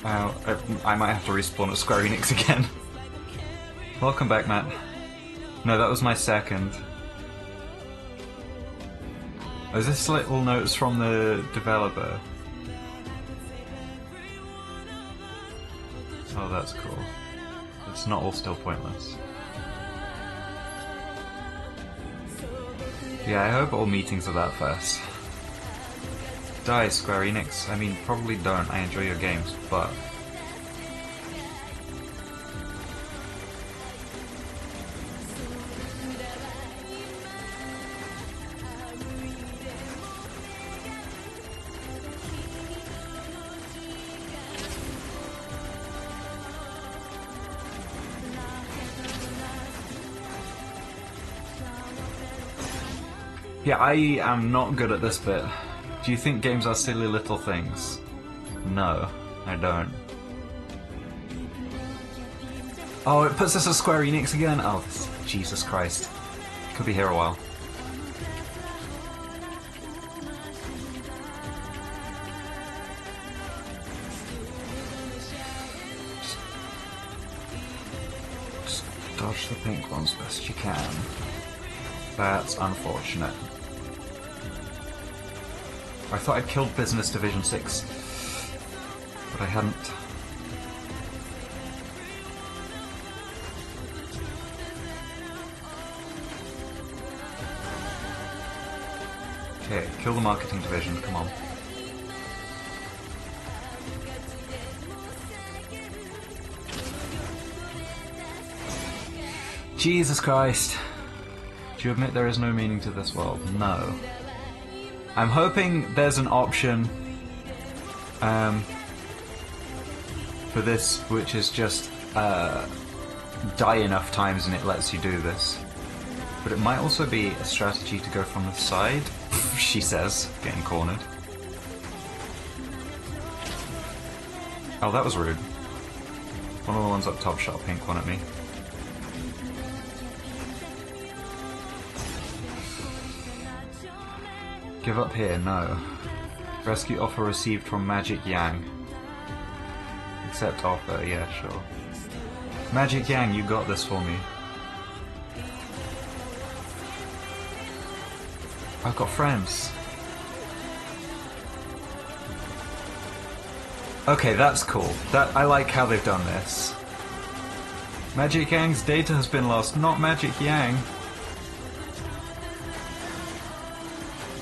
Wow, I might have to respawn at Square Enix again. Welcome back, Matt. No, that was my second. Is this little notes from the developer? Oh, that's cool. It's not all still pointless. Yeah, I hope all meetings are that fast. Die, Square Enix. I mean, probably don't. I enjoy your games, but... Yeah, I am not good at this bit. Do you think games are silly little things? No, I don't. Oh, it puts us at Square Enix again? Oh, Jesus Christ. Could be here a while. Just dodge the pink ones best you can. That's unfortunate. I thought I'd killed Business Division 6, but I hadn't. Okay, kill the marketing division, come on. Jesus Christ. Do you admit there is no meaning to this world? No. I'm hoping there's an option for this which is just die enough times and it lets you do this. But it might also be a strategy to go from the side, she says, getting cornered. Oh, that was rude. One of the ones up top shot a pink one at me. Give up here, no. Rescue offer received from Magic Yang. Accept offer, yeah, sure. Magic Yang, you got this for me. I've got friends. Okay, that's cool. I like how they've done this. Magic Yang's data has been lost, not Magic Yang.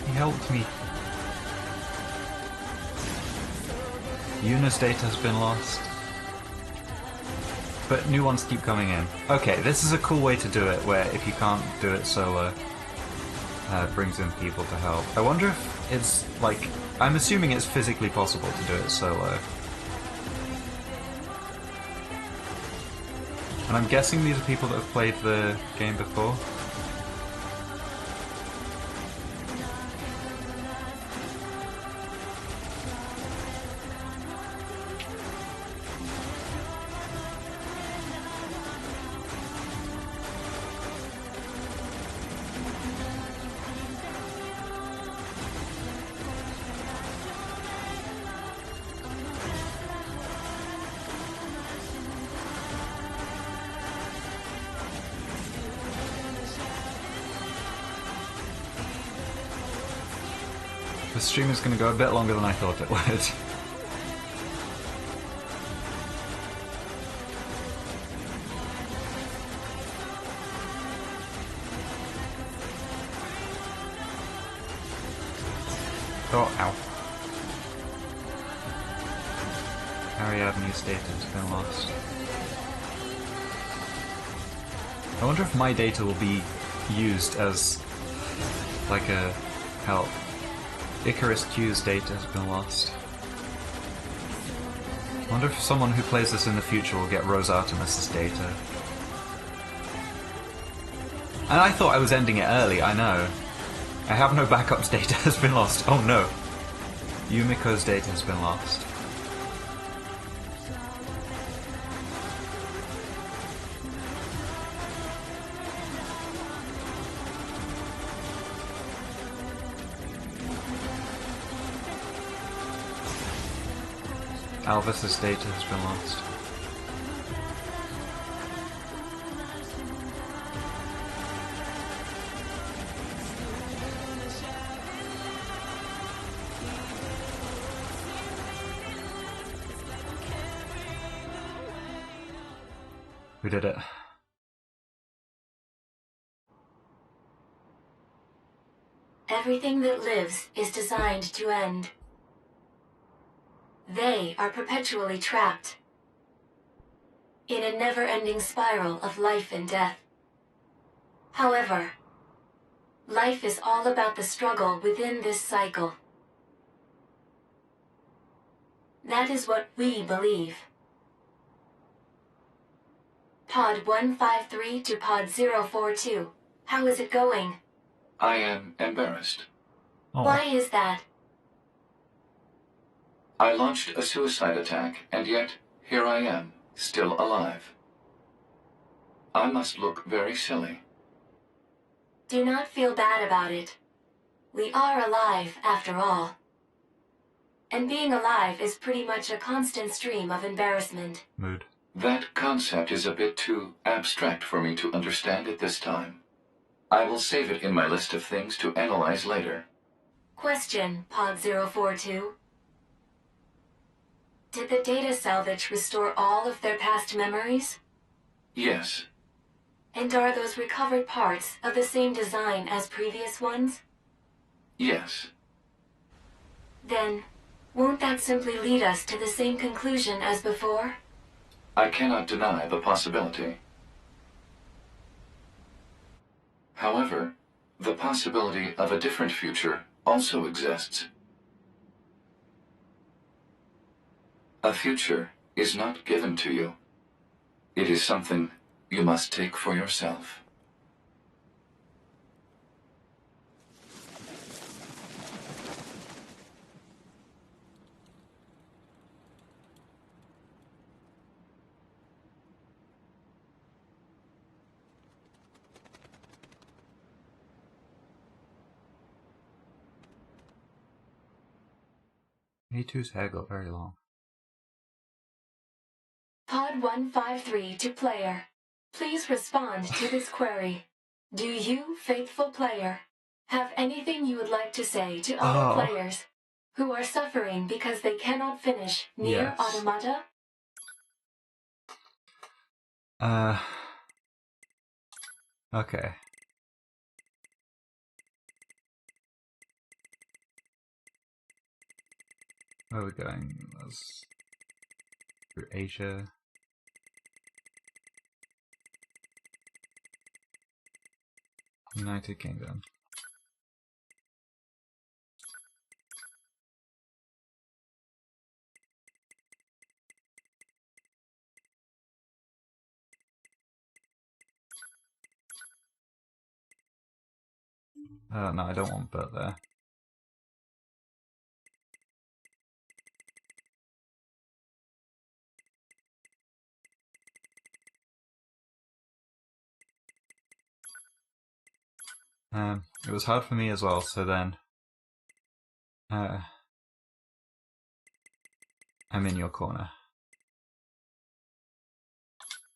He helped me. Yuna's data has been lost. But new ones keep coming in. Okay, this is a cool way to do it, where if you can't do it solo, it brings in people to help. I wonder if it's, like... I'm assuming it's physically possible to do it solo. And I'm guessing these are people that have played the game before. The stream is going to go a bit longer than I thought it would. Oh, ow. Harry Avenue's data has been lost. I wonder if my data will be used as like a help. Icarus Q's data has been lost. I wonder if someone who plays this in the future will get Rose Artemis's data. And I thought I was ending it early, I know. I have no backups, data has been lost. Oh no. Yumiko's data has been lost. Alvis's data has been lost. We did it. Everything that lives is designed to end. They are perpetually trapped in a never-ending spiral of life and death. However, life is all about the struggle within this cycle. That is what we believe. Pod 153 to Pod 042. How is it going? I am embarrassed. Oh. Why is that? I launched a suicide attack, and yet here I am, still alive. I must look very silly. Do not feel bad about it. We are alive, after all. And being alive is pretty much a constant stream of embarrassment. Mood. That concept is a bit too abstract for me to understand at this time. I will save it in my list of things to analyze later. Question, Pod 042. Did the data salvage restore all of their past memories? Yes. And are those recovered parts of the same design as previous ones? Yes. Then, won't that simply lead us to the same conclusion as before? I cannot deny the possibility. However, the possibility of a different future also exists. A future is not given to you. It is something you must take for yourself. A2's hair got very long. Pod 153 to player. Please respond to this query. Do you, faithful player, have anything you would like to say to other players who are suffering because they cannot finish NieR Automata? Okay. Where are we going? That's through Asia. United Kingdom. No, I don't want Bert there. It was hard for me as well, so then I'm in your corner.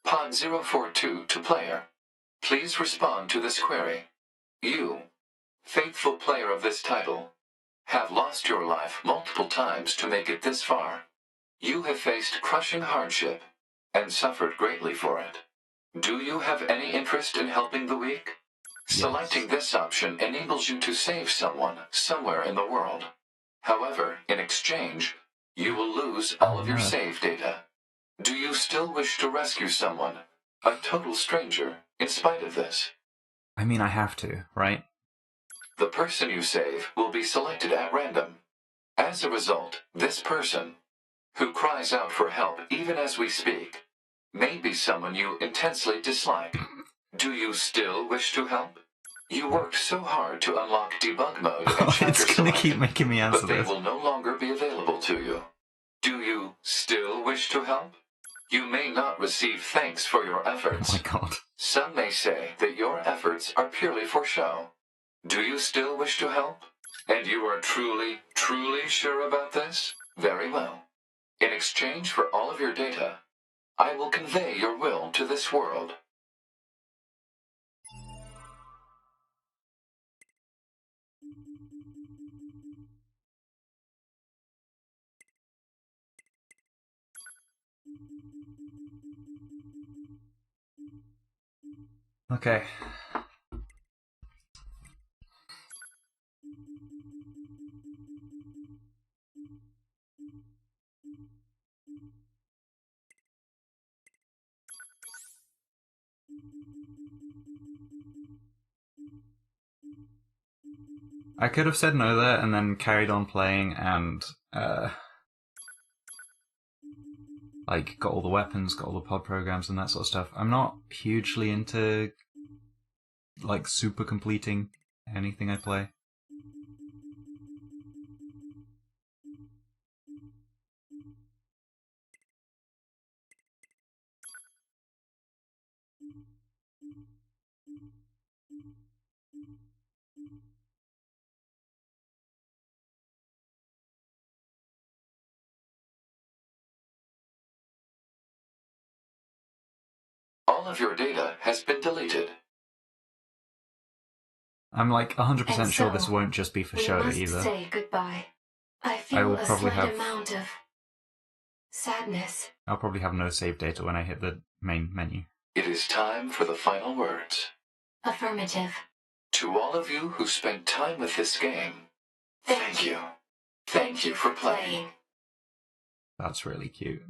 Pod 042 to player. Please respond to this query. You, faithful player of this title, have lost your life multiple times to make it this far. You have faced crushing hardship and suffered greatly for it. Do you have any interest in helping the weak? Yes. Selecting this option enables you to save someone somewhere in the world. However, in exchange, you will lose all of your save data. Do you still wish to rescue someone, a total stranger, in spite of this? I mean, I have to, right? The person you save will be selected at random. As a result, this person, who cries out for help even as we speak, may be someone you intensely dislike. Do you still wish to help? You worked so hard to unlock debug mode and chapter It's gonna selected, keep making me answer but they this. will no longer be available to you. Do you still wish to help? You may not receive thanks for your efforts. Oh my god. Some may say that your efforts are purely for show. Do you still wish to help? And you are truly, truly sure about this? Very well. In exchange for all of your data, I will convey your will to this world. Okay. I could have said no there and then carried on playing and, like, got all the weapons, got all the pod programs and that sort of stuff. I'm not hugely into, like, super completing anything I play. All of your data has been deleted. I'm like 100% And sure so, this won't just be for we show must either. say goodbye. I I feel will a probably slight have- amount of sadness. I'll probably have no save data when I hit the main menu. It is time for the final words. Affirmative. To all of you who spent time with this game, thank you. Thank you for playing. That's really cute.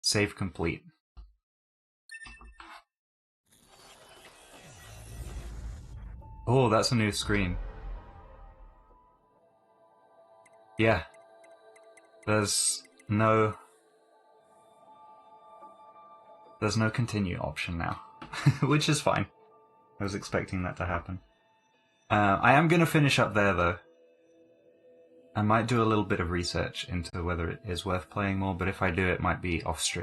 Save complete. Oh, that's a new screen. Yeah. There's no continue option now, which is fine. I was expecting that to happen. I am going to finish up there, though. I might do a little bit of research into whether it is worth playing more, but if I do, it might be off stream.